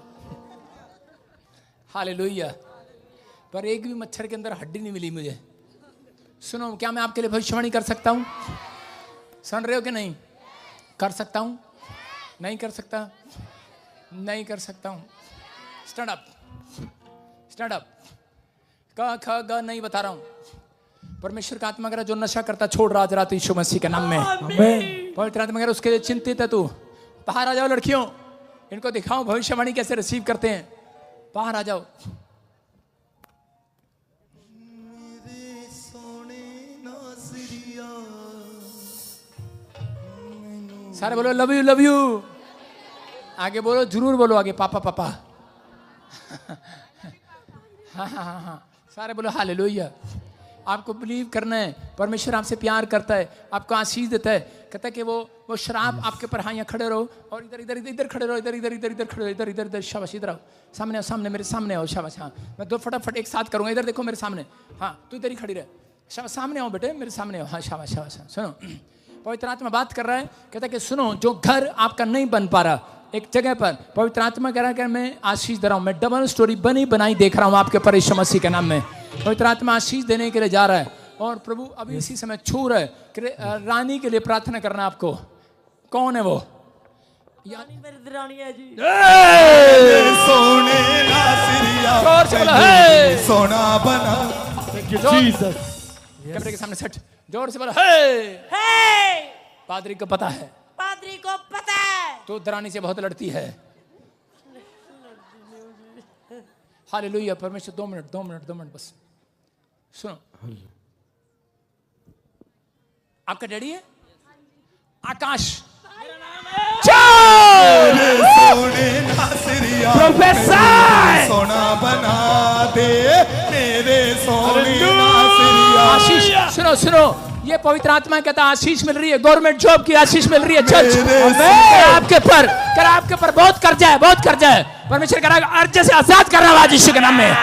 हालेलुया। पर एक भी मच्छर के अंदर हड्डी नहीं मिली मुझे। सुनो, क्या मैं आपके लिए भविष्यवाणी कर सकता हूं? सुन रहे हो कि नहीं? कर सकता हूं? नहीं कर सकता? नहीं कर सकता हूं। Stand up, stand up. क ख ग नहीं बता रहा हूं। परमेश्वर का आत्मा अगर जो नशा करता छोड़ रहा आज रात यीशु मसीह के नाम में। पवित्र आत्मा अगर उसके लिए चिंतित है तू, बाहर आ जाओ लड़कियों, इनको दिखाओ भविष्यवाणी कैसे रिसीव करते हैं। बाहर आ जाओ। सारे बोलो लव यू लव यू। आगे बोलो, जरूर बोलो आगे, पापा पापा। हाँ हाँ हाँ हाँ, सारे बोलो हालेलुया। आपको बिलीव करना है, परमेश्वर आपसे प्यार करता है, आपको आशीष देता है। कहता है कि वो शराब आपके ऊपर, हाँ यहाँ खड़े रहो और इधर इधर इधर खड़े रहो, इधर इधर इधर इधर खड़े रहो, इधर इधर इधर, शाबाश इधर आओ, सामने आओ, सामने मेरे सामने आओ, शाबाश। हाँ मैं 2 फटाफट एक साथ करूँगा, इधर देखो मेरे सामने, हाँ तू इधर ही खड़ी रहे, शाबाश, सामने आओ बेटे मेरे सामने आओ, हाँ शाबाश शाबाश। सुनो, पवित्र आत्मा बात कर रहा है, कहता है कि सुनो, जो घर आपका नहीं बन पा रहा एक जगह पर, पवित्र आत्मा कह रहा है कि मैं आशीष दे रहा हूँ, मैं डबल स्टोरी बनी बनाई देख रहा हूँ आपके ऊपर यीशु मसीह के नाम में। पवित्र आत्मा आशीष देने के लिए जा रहा है और प्रभु अभी इसी समय छू रहा है कि रानी के लिए प्रार्थना करना आपको। कौन है वो? मेरी रानी है जी। सोने नासरिया जोर से बोलो, मैनू भी सोना बना। कैमरे के सामने सेट, जोर से बोलो हे। पादरी को पता है, पादरी को पता है तो दरानी से बहुत लड़ती है। हालेलुया। परमेश्वर 2 मिनट बस सुनो। आपका डैडी है आकाश, चल मेरे सोने नासिरिया प्रोफेसर सोना बना दे, मेरे सोने नासिरिया। आशीष सुनो सुनो, ये पवित्र आत्मा कहता है आशीष मिल रही है, गवर्नमेंट जॉब की आशीष मिल रही है। चर्च आपके पर बहुत कर्जा है, बहुत कर्जा है। परमेश्वर कह रहा है अर्ज से आजाद करना आज यीशु के नाम में।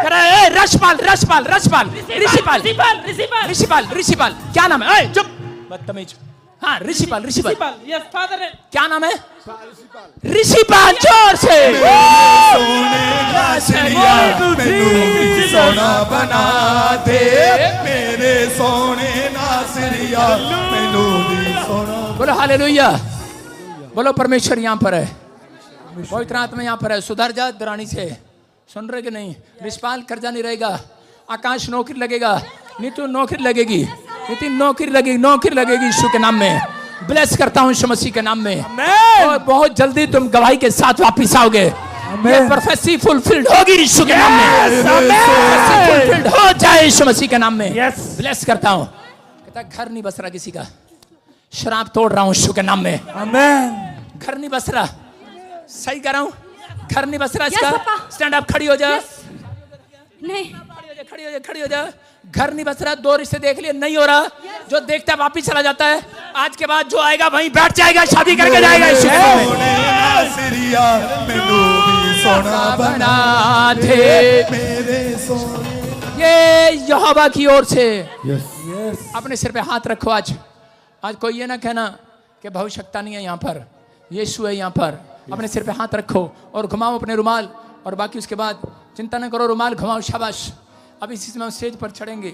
कह रहा है रशपाल रशपाल रशपाल ऋषिपाल ऋषिपाल ऋषिपाल क्या नाम है? चुप बदतमीज। हाँ ऋषिपाल ऋषिपाल यस फादर। क्या नाम है? ऋषिपाल। जोर से सोने नासिरिया मैनू सोना बना दे, मेरे सोने नासिरिया मैनू भी सोना। बोलो हालेलुया, बोलो परमेश्वर यहाँ पर है, पवित्र आत्मा यहाँ पर है। सुधर जा दरानी से, सुन रहे कि नहीं? ऋषिपाल कर्जा नहीं रहेगा, आकाश नौकरी लगेगा, नीतू नौकरी लगेगी, नितिन नौकरी लगेगी यीशु के नाम में। ब्लेस करता हूँ यीशु मसीह के नाम में। और बहुत जल्दी तुम गवाही के साथ वापिस आओगे। ये प्रोफेसी फुलफिल्ड होगी यीशु के नाम में। फुलफिल्ड हो जाए यीशु मसीह के नाम में। ब्लेस करता हूँ। कहता घर नहीं बस रहा किसी का, शराब तोड़ रहा हूँ यीशु के नाम में। घर नहीं बस रहा, सही कर रहा हूँ, घर नहीं बस रहा इसका। स्टैंड अप, खड़ी हो जा। नहीं खड़ी हो जा। घर नहीं बस रहा, 2 रिश्ते देख लिए, नहीं हो रहा। जो देखता है वापिस चला जाता है। आज के बाद जो आएगा वहीं बैठ जाएगा, शादी करके जाएगा यीशु के नाम में। सोने नासिरिया मैनू भी सोना बना दे, मेरे सोने। ये यहोवा की ओर से अपने सिर पे हाथ रखो। आज कोई ये ना कहना कि भविष्यता नहीं है यहाँ पर, यीशु है यहाँ पर। अपने सिर पे हाथ रखो और घुमाओ अपने रुमाल, और बाकी उसके बाद चिंता न करो, रुमाल घुमाओ। शाबाश। अब इसी समय स्टेज पर चढ़ेंगे,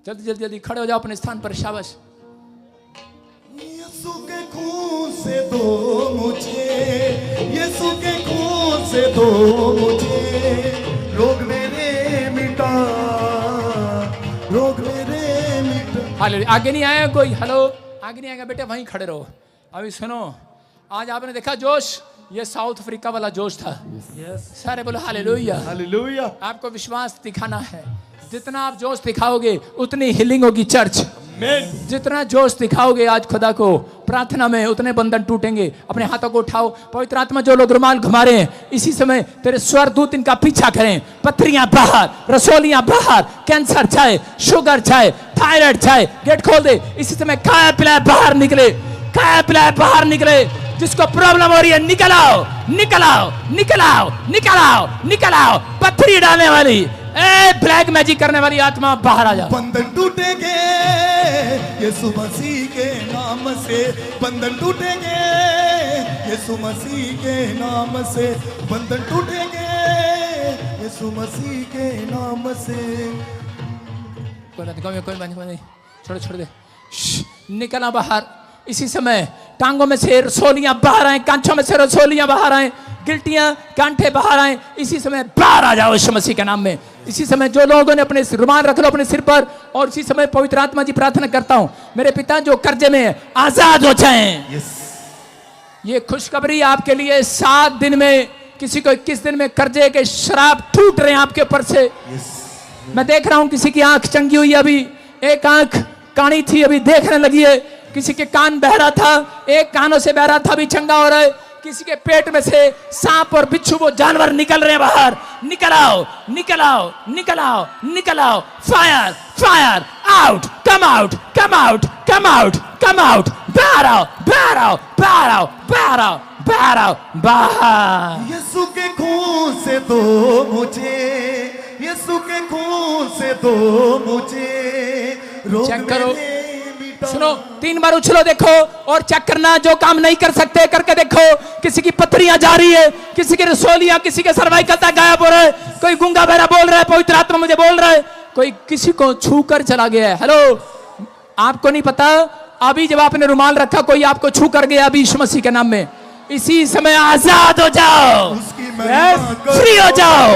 जल्दी जल्दी जल्दी खड़े हो जाओ अपने स्थान पर। शाबाश। यीशु के खून से दो मुझे, यीशु के खून से दो मुझे, रोग मेरे मिटा, रोग मेरे मिटा। हालेलुया। आगे नहीं आया कोई? हेलो, आगे नहीं आएगा बेटे, वहीं खड़े रहो। अभी सुनो, आज आपने देखा जोश, ये साउथ अफ्रीका वाला जोश था। सारे बोलो हालेलुया। हालेलुया। आपको विश्वास दिखाना है, जितना आप जोश दिखाओगे उतनी हीलिंग होगी चर्च। जितना जोश दिखाओगे आज खुदा को प्रार्थना में, उतने बंधन टूटेंगे। अपने हाथों को उठाओ। पवित्र आत्मा जो लोग रुमाल घुमा रहे हैं, इसी समय तेरे स्वर्गदूत इनका पीछा करें। पथरियां बाहर, रसोलियां बाहर, कैंसर चाहे, शुगर चाहे, थायराइड चाहे, गेट खोल दे। इसी समय खाया पिलाया बाहर निकले, खाया पिलाया बाहर निकले। जिसको प्रॉब्लम हो रही है निकल आओ, निकल आओ, निकल आओ, निकल आओ, निकल आओ। पथरी डालने वाली, ब्लैक मैजिक करने वाली आत्मा बाहर आ जाओ। बंधन टूटेंगे यीशु मसीह के नाम से, बंधन टूटेंगे यीशु मसीह के नाम से, बंधन टूटेंगे यीशु मसीह के नाम से। कोई नहीं, छोड़ दे। निकला बाहर। इसी समय टांगों में से रसोलियां बाहर आए, कांचों में से रसोलियां बाहर आए, गिल्टियां कांटे बाहर आए। इसी समय बाहर आ जाओ यीशु मसीह के नाम में। इसी समय जो लोगों ने अपने रुमाल रख लो अपने सिर पर, और इसी समय पवित्र आत्मा जी प्रार्थना करता हूं, मेरे पिता जो कर्जे में आजाद हो जाएं। ये खुशखबरी आपके लिए। 7 दिन में, किसी को 21 दिन में कर्जे के शराब टूट रहे हैं आपके ऊपर से। मैं देख रहा हूं किसी की आंख चंगी हुई, अभी एक आंख कानी थी, अभी देखने लगी है। किसी के कान बह रहा था, एक कानों से बह रहा था, अभी चंगा हो रहा है। किसी के पेट में से सांप और बिच्छू, वो जानवर निकल रहे हैं बाहर। निकल आओ, निकल आओ, निकल आओ, निकल आओ। Fire, fire, out, come out, come out, come out, come out. बाहर आओ, बाहर आओ, बाहर आओ, बाहर आओ, बाहर आओ, बाहर। यीशु के खून से दो मुझे, यीशु के खून से दो मुझे, रोग चेक करो। मेरे मिटा। सुनो, 3 बार उछलो देखो, और चेक करना। जो काम नहीं कर सकते करके देखो। किसी की पथरियां जा रही है, किसी की रसोलियां, किसी के सर्वाइकल तक गायब हो रहा है, कोई गूंगा बहरा बोल रहा है, पवित्र आत्मा मुझे बोल रहा है, कोई किसी को छू कर चला गया है। हेलो, आपको नहीं पता, अभी जब आपने रुमाल रखा कोई आपको छू कर गया, अभी यीशु मसीह के नाम में इसी समय आजाद हो जाओ, फ्री हो जाओ।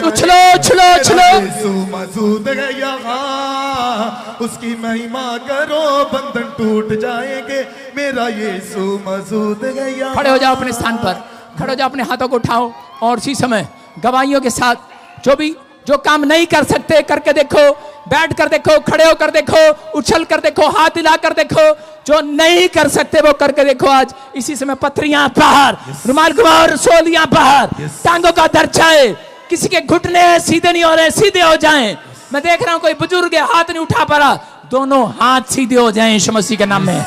उछलो उछलो उछलो। यीशु मौजूद है यहाँ, उसकी महिमा करो, बंधन टूट जाएंगे, मेरा यीशु मौजूद है यहाँ। खड़े हो जाओ अपने स्थान पर, खड़े हो जाओ, अपने हाथों को उठाओ, और इसी समय गवाहियों के साथ जो काम नहीं कर सकते करके देखो। बैठ कर देखो, खड़े होकर देखो, उछल कर देखो, हाथ हिला कर देखो। जो नहीं कर सकते वो करके देखो। आज इसी समय पथरियां बाहर, रुमाल घुमाओ, सोलियां बाहर, टांगों का दर्द जाए। किसी के घुटने सीधे नहीं हो रहे, सीधे हो जाएं। मैं देख रहा हूं कोई बुजुर्ग है, हाथ नहीं उठा पा रहा, दोनों हाथ सीधे हो जाएं यीशु मसीह के नाम में।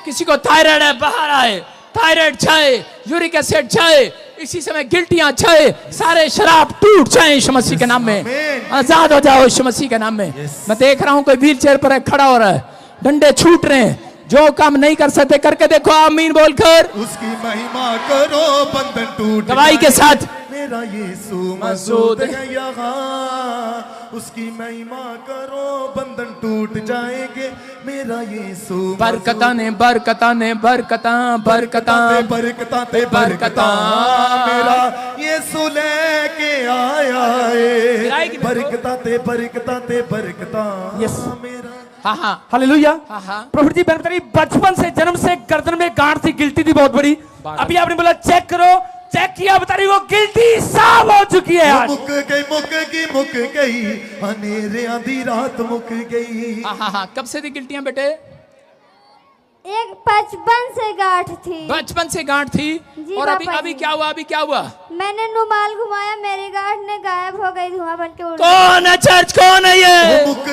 किसी को थायराइड है, बाहर आए, थायराइड जाए, यूरिक एसिड जाए, इसी समय गिल्टियां जाए, सारे शराब टूट जाए यीशु मसीह के नाम में। आजाद हो जाओ यीशु मसीह के नाम में। मैं देख रहा हूं कोई व्हील चेयर पर है, खड़ा हो रहा है, डंडे छूट रहे हैं। जो काम नहीं कर सकते करके देखो, आमीन बोलकर। उसकी महिमा करो, बंधन टूट गवाही के साथ। मेरा यीशु मौजूद है यहाँ, उसकी महिमा करो, बंधन टूट जाएंगे। मेरा यीशु बरकता ने बरकता ने बरकता बरकता बरकता ते बरकता, मेरा यीशु लेके आया है। बरकता ते बरकता ते बरकता मेरा। हाँ हाँ हालेलुया। हाँ हाँ। प्रॉफिट जी बता रही, बचपन से जन्म से गर्दन में गांठ थी, गिल्टी थी बहुत बड़ी। अभी आपने बोला चेक करो, चेक किया, बता रही वो गिल्टी साफ हो चुकी है आज। मुक गई अनेरे आधी रात मुक गई। हाँ हाँ हाँ। कब से थी गिल्टियां बेटे? एक बचपन से गांठ थी। बचपन से गांठ थी। जी और अभी पापा अभी जी। क्या हुआ? अभी क्या हुआ? मैंने रुमाल घुमाया, मेरी गांठ ने गायब हो गई, धुआं बन के उड़ गई। कौन है चर्च? कौन है ये? मुक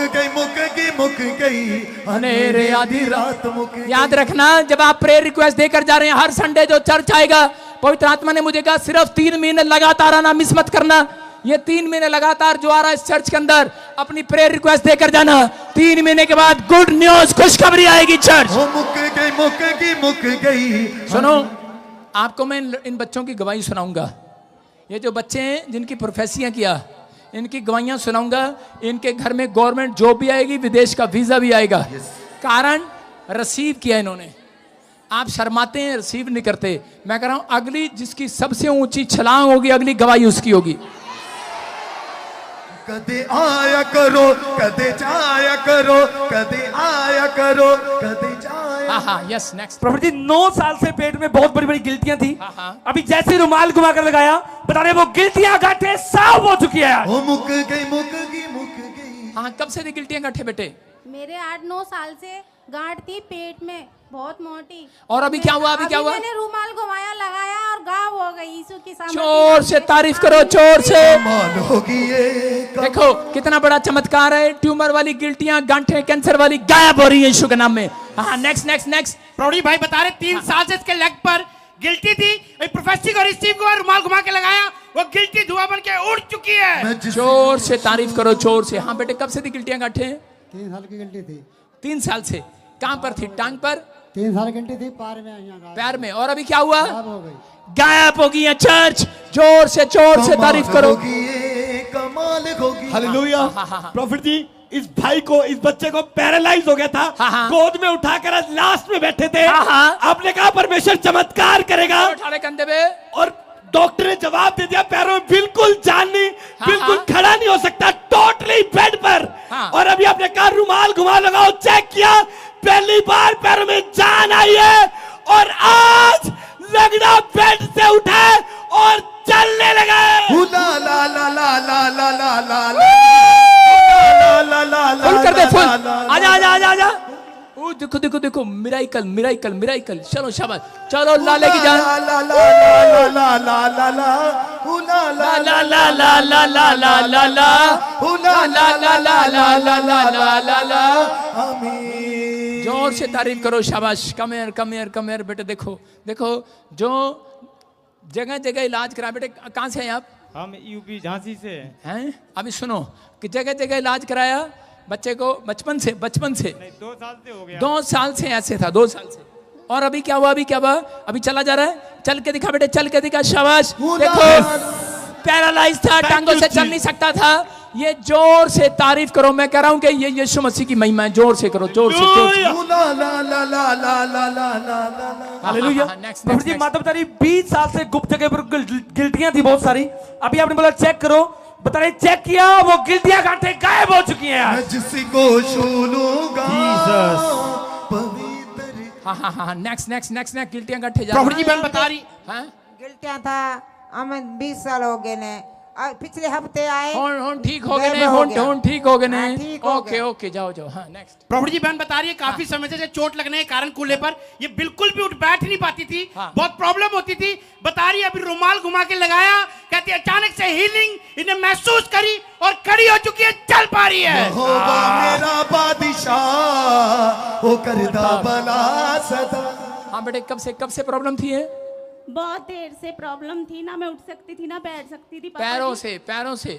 गई अनेरे आधी रात मुक गई। याद रखना, जब आप प्रेयर रिक्वेस्ट देकर जा रहे हैं, हर संडे जो चर्च आएगा, पवित्र आत्मा ने मुझे कहा सिर्फ 3 महीने लगातार आना, मिस मत करना। ये 3 महीने लगातार जो आ रहा है इस चर्च के अंदर, अपनी प्रेयर रिक्वेस्ट देकर जाना। 3 महीने के बाद गुड न्यूज, खुशखबरी आएगी चर्च। मुक गई। सुनो, आपको मैं इन बच्चों की गवाही सुनाऊंगा। ये जो बच्चे हैं जिनकी प्रोफेसियां किया, इनकी गवाहियां सुनाऊंगा। इनके घर में गवर्नमेंट जॉब भी आएगी, विदेश का वीजा भी आएगा। कारण रिसीव किया इन्होंने। आप शर्माते हैं, रिसीव नहीं करते। मैं कह रहा हूं अगली जिसकी सबसे ऊंची छलांग होगी, अगली गवाही उसकी होगी। कदे आया करो, कदे जाया करो, कदे आया करो, कदे जाया। हाँ हाँ, यस, नेक्स्ट। प्रॉफिट जी 9 साल से पेट में बहुत बड़ी बड़ी गिल्टियां थी। हाँ, हाँ। अभी जैसे ही रुमाल घुमा कर लगाया, बता रहे वो गिल्टियां गांठें साफ हो चुकी है आज। ओ मुक गई। हाँ, कब से थी गिल्टियां गांठें बेटे? मेरे 8-9 साल से गांठ थी पेट में, बहुत मोटी। और अभी क्या हुआ? अभी क्या हुआ? मैंने रुमाल घुमाया, लगाया और गायब हो गई। यीशु की सामर्थ्य। जोर से तारीफ करो, जोर से। कमाल होगी ये। देखो कितना बड़ा चमत्कार है। ट्यूमर वाली गिल्टियां, गांठें, कैंसर वाली गायब हो रही है यीशु के नाम में। हाँ, नेक्स्ट। प्रौढ़ी भाई बता रहे 3 साल से इसके लेग पर गिल्टी थी। प्रोफेसी को रिसीव को रुमाल घुमा के लगाया, वो गिल्टी धुआं बन के उड़ चुकी है। जोर से तारीफ करो, जोर से। हाँ बेटे, कब से थी गिल्टियां गांठें? 3 साल की गिल्टी थी। 3 साल से। कहां पर थी? टांग पर? 3 साल की गिल्टी थी, पैर में यहाँ गायब पैर में। और अभी क्या हुआ? हो गई। गायब हो गई है चर्च। जोर से तारीफ करो। कमाल होगी। हालेलुया। हाँ। प्रॉफिट जी इस भाई को, इस बच्चे को पैरालाइज हो गया था। हाँ। गोद में उठाकर आज लास्ट में बैठे थे। हाँ। आपने कहा परमेश्वर चमत्कार करेगा, उठा ले कंधे पे। और डॉक्टर ने जवाब दे दिया, पैरों में बिल्कुल जान नहीं, बिल्कुल खड़ा नहीं हो सकता, टोटली बेड पर। हाँ। और अभी आपने कहा रुमाल घुमा लगाओ, चेक किया, पहली बार पैरों में जान आई है। और आज लगना बेड से उठा और चलने लगा। फुल कर दे, फुल। आजा। ओ देखो मिराइकल। चलो शाबाश, चलो लाले की जान। जोर से तारीफ करो, शाबाश। कम हियर बेटे। देखो जो जगह इलाज करा। बेटे कहाँ से हैं आप? हम यूपी झांसी से हैं। अभी सुनो कि जगह इलाज कराया बच्चे को, बचपन से। 2 साल से हो गया। 2 साल से ऐसे था, 2 साल से। और अभी क्या हुआ? अभी चला जा रहा है। चल के दिखा बेटे, चल के दिखा, शाबाश। देखो पैरालाइज था, टांगों से चल नहीं सकता था। ये जोर से तारीफ करो। मैं कह रहा हूं कि ये यीशु मसीह की महिमा है। जोर से करो, जोर से। हालेलुया। प्रभु जी माता बता रही 20 साल से गुप्त जगह पर गिल्टियां थी बहुत सारी। अभी आपने बोला चेक करो, बता रहे चेक किया, वो गिल्टियां गांठें गायब हो चुकी हैं। मैं जिसको छू लूंगा पवित्र। हाँ, नेक्स्ट। गिल्टियां गांठें जा। प्रौढ़ी बहन बता रही हाँ? गिल्टियां था, हमें 20 साल हो गए ने। पिछले हफ्ते आए। होन ठीक हो गए गैब नहीं, हो होन गया। होन ठीक हो गए हाँ, नहीं। ठीक हो ओके गया। ओके जाओ जाओ। हाँ नेक्स्ट। प्रभु जी बहन बता रही है काफी समय से चोट लगने के कारण कूल्हे पर ये बिल्कुल भी उठ बैठ नहीं पाती थी। हाँ। बहुत प्रॉब्लम होती थी। बता रही है अभी रुमाल घुमा के लगाया, कहती है अचानक से हीलिंग इन्हें महसूस करी और खड़ी हो चुकी है, चल पा रही है। यहोवा मेरा बादशाह वो करदा भला सदा। हाँ बेटे कब से प्रॉब्लम थी है? बहुत देर से प्रॉब्लम थी ना, मैं उठ सकती थी ना बैठ सकती थी। पापा पैरों जी, से पैरों से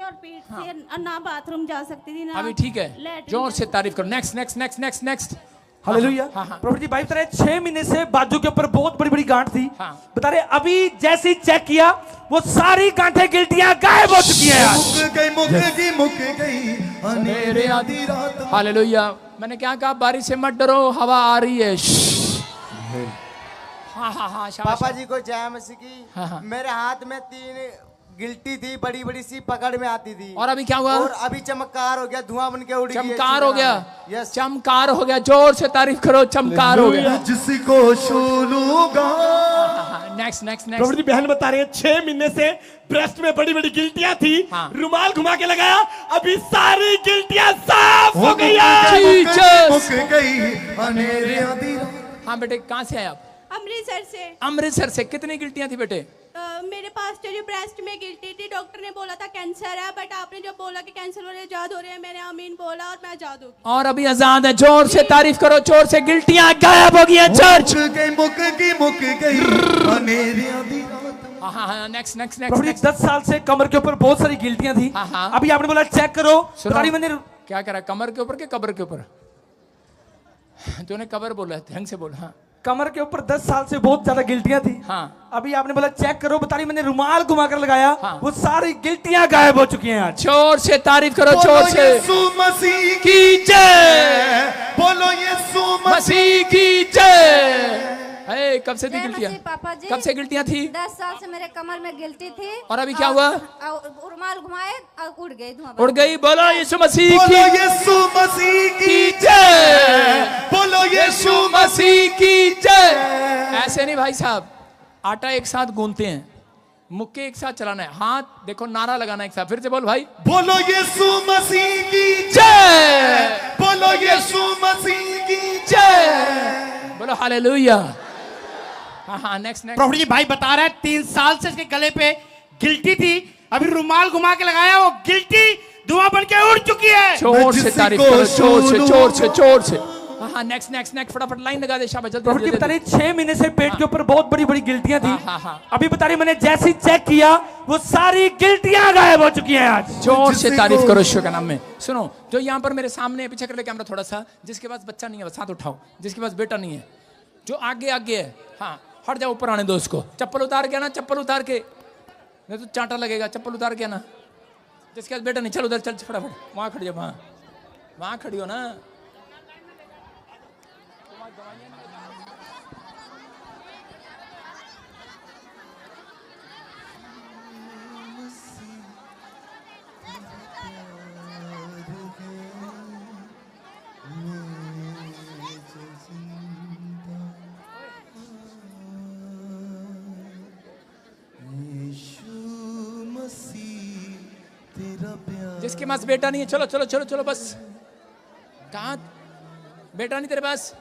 और पेट से, और ना बाथरूम जा सकती थी ना अभी ठीक है। लैट्रिन जोर जा से तारीफ करो। Next next next next next. Hallelujah. हाँ, हाँ। प्रभु जी भाई बता रहे 6 महीने से बाजू के ऊपर बहुत बड़ी बड़ी गांठ थी। हाँ। बता रहे अभी जैसे ही चेक किया वो सारी गांठें गिल्टियां गायब हो चुकी हैं आज। मुक गई अंधेरे आधी रात। हालेलुया। मैंने क्या कहा? बारिश से मत डरो, हवा आ रही है। हाँ हाँ हाँ शाबाश। पापा जी को जय मसीह की। हाँ, हाँ। मेरे हाथ में 3 गिल्टी थी, बड़ी बड़ी सी पकड़ में आती थी। और अभी क्या हुआ? और अभी चमत्कार हो गया, धुआं बन के उड़ गया। चमकार हो गया। यस। चमकार हो गया। जोर से तारीफ करो। चमकार हो गया। जिसको छू लूंगा। नेक्स्ट नेक्स्ट प्रभु नेक्स्ट। जी बहन बता रहे हैं 6 महीने से ब्रेस्ट में बड़ी बड़ी गिल्टियां थी। हाँ। रुमाल घुमा के लगाया, अभी सारी गिल्टियां साफ हो गई Jesus। मुक गई अंधेरे आधी रात। हाँ बेटे कहाँ से आए आप? अमृतसर से। अमृतसर से। कितनी गिल्टियां थी बेटे? मेरे पास जो ब्रेस्ट में गिल्टी थी, डॉक्टर ने बोला था कैंसर है, बट आपने जो बोला कि कैंसर वाले आजाद हो रहे हैं, मैंने आमीन बोला और मैं आजाद हो गई। और अभी आजाद है। जोर से तारीफ करो। जोर से। गिल्टियां गायब हो गई हैं। चर्च। मुक गई अंधेरे आधी रात। हाँ हाँ नेक्स्ट नेक्स्ट प्रभु जी नेक्स्ट। 10 साल से कमर के ऊपर बहुत सारी गिल्टियां थी। हाँ, हाँ। अभी आपने बोला चेक करो। सुनो। बता रही मैंने क्या करा? कमर के ऊपर के कबर के ऊपर? तूने कबर बोला है, ढंग से बोल। हाँ कमर के ऊपर 10 साल से बहुत ज्यादा गिल्टियां थी। हाँ। अभी आपने बोला चेक करो। बता रही मैंने रुमाल घुमा कर लगाया। हाँ। वो सारी गिल्टियां गायब हो चुकी हैं आज। जोर से तारीफ करो। जोर बोलो से। यीशु मसीह की जय। बोलो यीशु मसीह की जय। हे, कब से थी जय गिल्टियां? मसीह पापा जी। कब से गिल्टियां थी? 10 साल से मेरे कमर में गिल्टी थी। और अभी क्या हुआ? रुमाल घुमाए और उड़ गई धुआं। उड़ गई। बोलो यीशु मसीह बोलो की यीशु मसीह की की जय। बोलो यीशु मसीह की जय। ऐसे नहीं भाई साहब, आटा एक साथ गूंथते हैं, मुक्के एक साथ चलाना है, हाथ देखो नारा लगाना एक साथ। फिर से बोल भाई। बोलो यीशु मसीह की जय। बोलो यीशु मसीह की जय। बोलो हालेलुया। हाँ हाँ नेक्स्ट नेक्स्ट। प्रभु जी भाई बता रहा है 3 साल से इसके गले पे गिल्टी थी, अभी रुमाल घुमा के लगाया, वो गिल्टी धुआं बन के उड़ चुकी है। जोर से तारीफ करो। जोर से जोर से जोर से। हाँ नेक्स्ट नेक्स्ट नेक्स्ट। फटाफट लाइन लगा दे शाबाश। जल्दी प्रभु जी बता रही 6 महीने से पेट के ऊपर बहुत बड़ी बड़ी गिल्टियां थी। हाँ, हाँ, हाँ। अभी बता रही मैंने जैसे ही चेक किया वो सारी गिल्टियां गायब हो चुकी हैं आज। जोर से तारीफ करो यीशु के नाम में। सुनो, जो यहाँ पर मेरे सामने पीछे कर ले कैमरा थोड़ा सा, जिसके पास बच्चा नहीं है साथ उठाओ, जिसके पास बेटा नहीं है, जो आगे आगे है, हाँ हट जाओ, ऊपर आने दो उसको। चप्पल उतार के ना, चप्पल उतार के, नहीं तो चांटा लगेगा। चप्पल उतार के ना, जिसके पास बेटा नहीं, चल उधर चल फटाफट, वहाँ खड़ी हो, वहाँ खड़ी हो ना। जिसके पास बेटा नहीं है, चलो चलो चलो चलो, बस। कहाँ बेटा नहीं तेरे पास?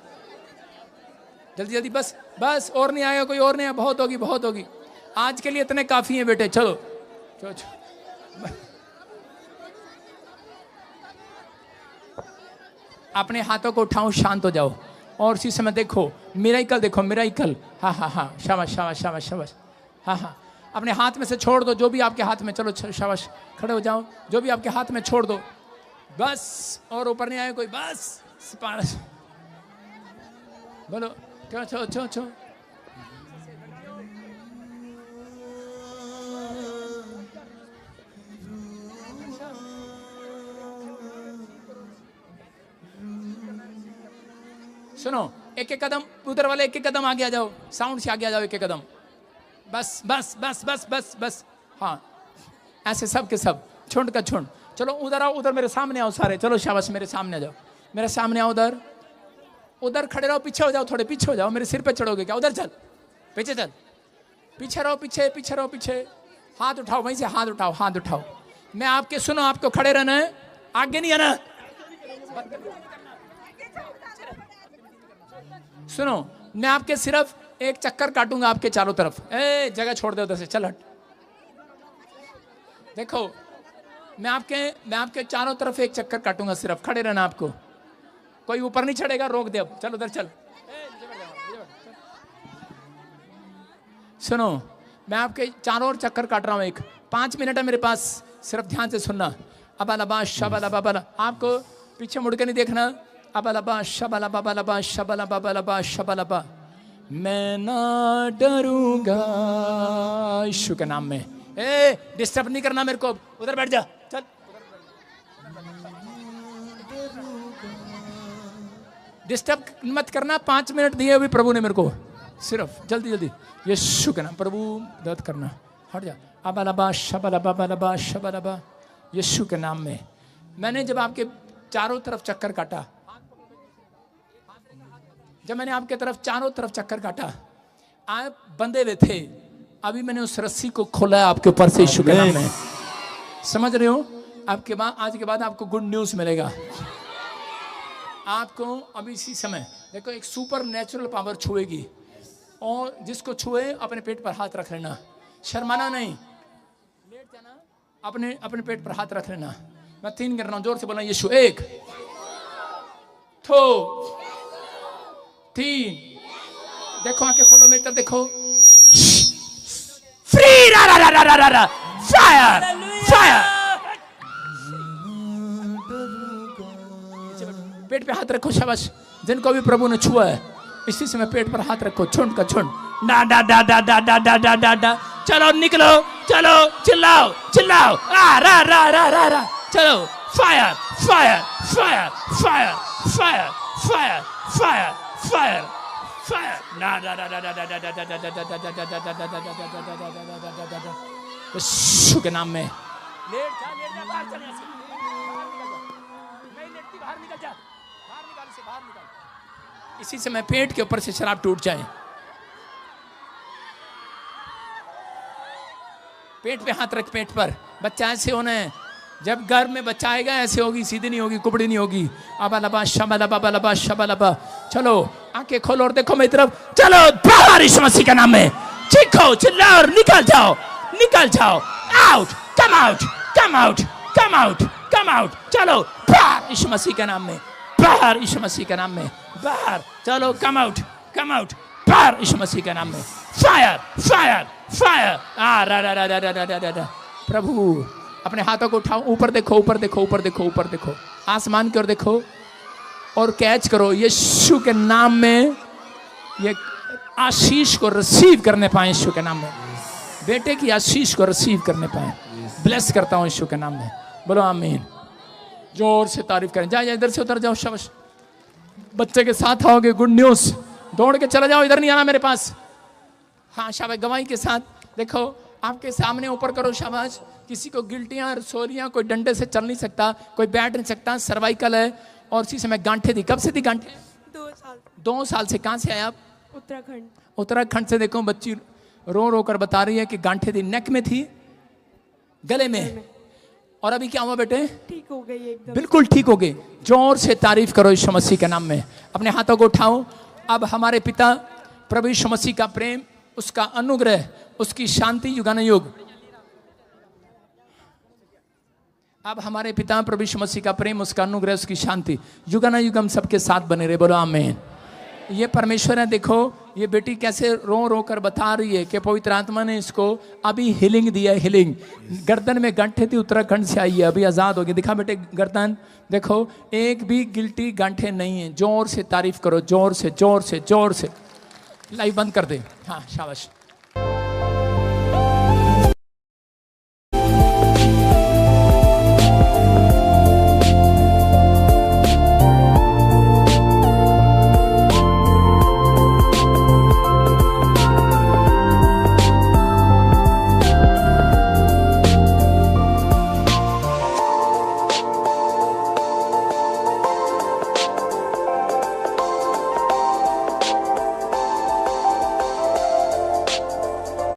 जल्दी जल्दी, बस बस, और नहीं आएगा कोई, और नहीं आया, बहुत होगी बहुत होगी, आज के लिए इतने काफी हैं बेटे। चलो चलो चलो। अपने हाथों को उठाओ, शांत हो जाओ, और उसी समय देखो मिरेकल, देखो मिरेकल। हाँ हाँ हाँ, शाबाश शाबाश शाबाश शाबाश। हाँ हाँ, अपने हाथ में से छोड़ दो जो भी आपके हाथ में, चलो शाबाश, खड़े हो जाओ, जो भी आपके हाथ में छोड़ दो, बस। और ऊपर नहीं आए कोई, बस। बोलो चलो चलो चलो चलो। सुनो, एक एक कदम उधर वाले, एक एक कदम आगे आ जाओ, साउंड से आगे आ जाओ, एक एक कदम, बस बस बस बस बस बस। हाँ, ऐसे सब के सब, झुंड का झुंड। चलो उधर आओ, उधर मेरे सामने आओ सारे, चलो शाबाश, मेरे सामने आ जाओ, मेरे सामने आओ, उधर उधर खड़े रहो, पीछे हो जाओ, थोड़े पीछे हो जाओ, मेरे सिर पे चढ़ोगे क्या? उधर चल, पीछे चल, पीछे रहो, पीछे पीछे रहो, पीछे हाथ उठाओ, वहीं से हाथ उठाओ, हाथ उठाओ। मैं आपके, सुनो, आपको खड़े रहना है, आगे नहीं आना। सुनो, मैं आपके सिर्फ एक चक्कर काटूंगा आपके चारों तरफ। जगह छोड़ दे उधर से, चल हट। देखो, मैं आपके चारों तरफ एक चक्कर काटूंगा, सिर्फ खड़े रहना आपको। कोई ऊपर नहीं चढ़ेगा, रोक दे अब। चल उधर चल। सुनो, मैं आपके चारों ओर चक्कर काट रहा हूं, एक 5 मिनट है मेरे पास, सिर्फ ध्यान से सुनना। अबालबा शबालबा, आपको पीछे मुड़ के नहीं देखना। अबालबा शबालबा शबालबा शबालबा, मैं ना डरूंगा यीशु के नाम में। डिस्टर्ब नहीं करना मेरे को, उधर बैठ जा, चल। डिस्टर्ब मत करना, 5 मिनट दिए अभी प्रभु ने मेरे को, सिर्फ जल्दी जल्दी यीशु के नाम। प्रभु दर्द करना, हट जा। अबालबा शबालबा शबालबा, यीशु के नाम में। मैंने जब आपके चारों तरफ चक्कर काटा, जब मैंने आपके तरफ चारों तरफ चक्कर काटा, आप बंधे हुए थे, अभी मैंने उस रस्सी को खोला है आपके ऊपर से यीशु के नाम में। समझ रहे हो? आपके बाद, आज के बाद आपको गुड न्यूज मिलेगा। आपको अभी इसी समय देखो एक सुपर नेचुरल पावर छुएगी, और जिसको छुए अपने पेट पर हाथ रख लेना, शर्माना नहीं, लेट जाना, अपने पेट पर हाथ रख लेना। मैं 3 कर रहा हूं, जोर से बोलना यीशु। 1 2 3। देखो, आंखें खोलो, मेरी तरफ देखो। फ्री रा रा रा रा रा रा, फायर फायर। पेट पे हाथ रखो, शाबाश। जिनको भी प्रभु ने छुआ है, इसी समय पेट पर हाथ रखो, छुंड का छुंड। डा डा डा डा डा डा डा डा डा डा। चलो निकलो, चलो, चिल्लाओ चिल्लाओ, आ रा रा रा रा रा। चलो, fire fire fire fire fire fire fire fire fire. डा डा डा डा डा डा डा डा डा डा डा डा डा डा डा। यीशु के नाम में लेट जा, बाहर चल, नहीं लेटती, बाहर निकल जा, बाहर निकाल से, बाहर निकाल। इसी समय पेट के ऊपर से शराब टूट जाए। पेट पे हाथ रख, पेट पर। बच्चा ऐसे होना है, जब घर में बच्चा आएगा ऐसे होगी, सीधी नहीं होगी, कुबड़ी नहीं होगी। अबालबा शबालबा शबालबा। चलो, आंखें खोलो और देखो मेरी तरफ। चलो, बाहर यीशु मसीह के नाम में। चीखो, चिल्लाओ और निकल जाओ, निकल जाओ। Out, come out, come out, come out, come out. चलो, बाहर यीशु मसीह के नाम में, बाहर यीशु मसीह के नाम में, बाहर। चलो, कम आउट, कम आउट, बाहर यीशु मसीह के नाम में। Fire fire fire. आ रा रा रा रा रा रा रा। प्रभु, अपने हाथों को उठाओ, ऊपर देखो, ऊपर देखो, ऊपर देखो, ऊपर देखो, आसमान की ओर देखो, और कैच करो यीशु के नाम में। ये आशीष को रिसीव करने पाए यीशु के नाम में, बेटे की आशीष को रिसीव करने पाए। ब्लेस करता हूं यीशु के नाम में, बोलो आमीन। जोर से तारीफ करें। जाए इधर से उतर जाओ, शाबाश। बच्चे के साथ आओगे, गुड न्यूज, दौड़ के चला जाओ, इधर नहीं आना मेरे पास। हाँ, शाबाश, गवाही के साथ। देखो, आपके सामने ऊपर करो, शाबाश। किसी को गिल्टियां, रसोलियां, कोई डंडे से चल नहीं सकता, कोई बैठ नहीं सकता, सर्वाइकल है, और इसी समय गांठे थी। कब से थी गांठे? 2 साल से। कहाँ से आए आप? उत्तराखंड। उत्तराखंड से। देखो, बच्ची रो रो कर बता रही है कि गांठे थी, नेक में थी, गले में, और अभी क्या हुआ बेटे? ठीक हो गई एकदम, बिल्कुल ठीक हो गई। जोर से तारीफ करो यीशु मसीह के नाम में। अपने हाथों को उठाओ। अब हमारे पिता प्रभु यीशु मसीह का प्रेम, उसका अनुग्रह, उसकी शांति युगानुयुग। अब हमारे पिता प्रभु यीशु मसीह का प्रेम, उसका अनुग्रह, उसकी शांति युगानुयुग हम सबके साथ बने रहे, बोलो आमीन। ये परमेश्वर है। देखो, ये बेटी कैसे रो रो कर बता रही है कि पवित्र आत्मा ने इसको अभी हीलिंग दिया है। हीलिंग, गर्दन में गांठे थी, उत्तराखंड से आई है, अभी आजाद हो गई। दिखा बेटे गर्दन, देखो, एक भी गिल्टी गांठे नहीं है। जोर से तारीफ करो, जोर से, जोर से, जोर से। लाइव बंद कर दे। हाँ, शाबाश।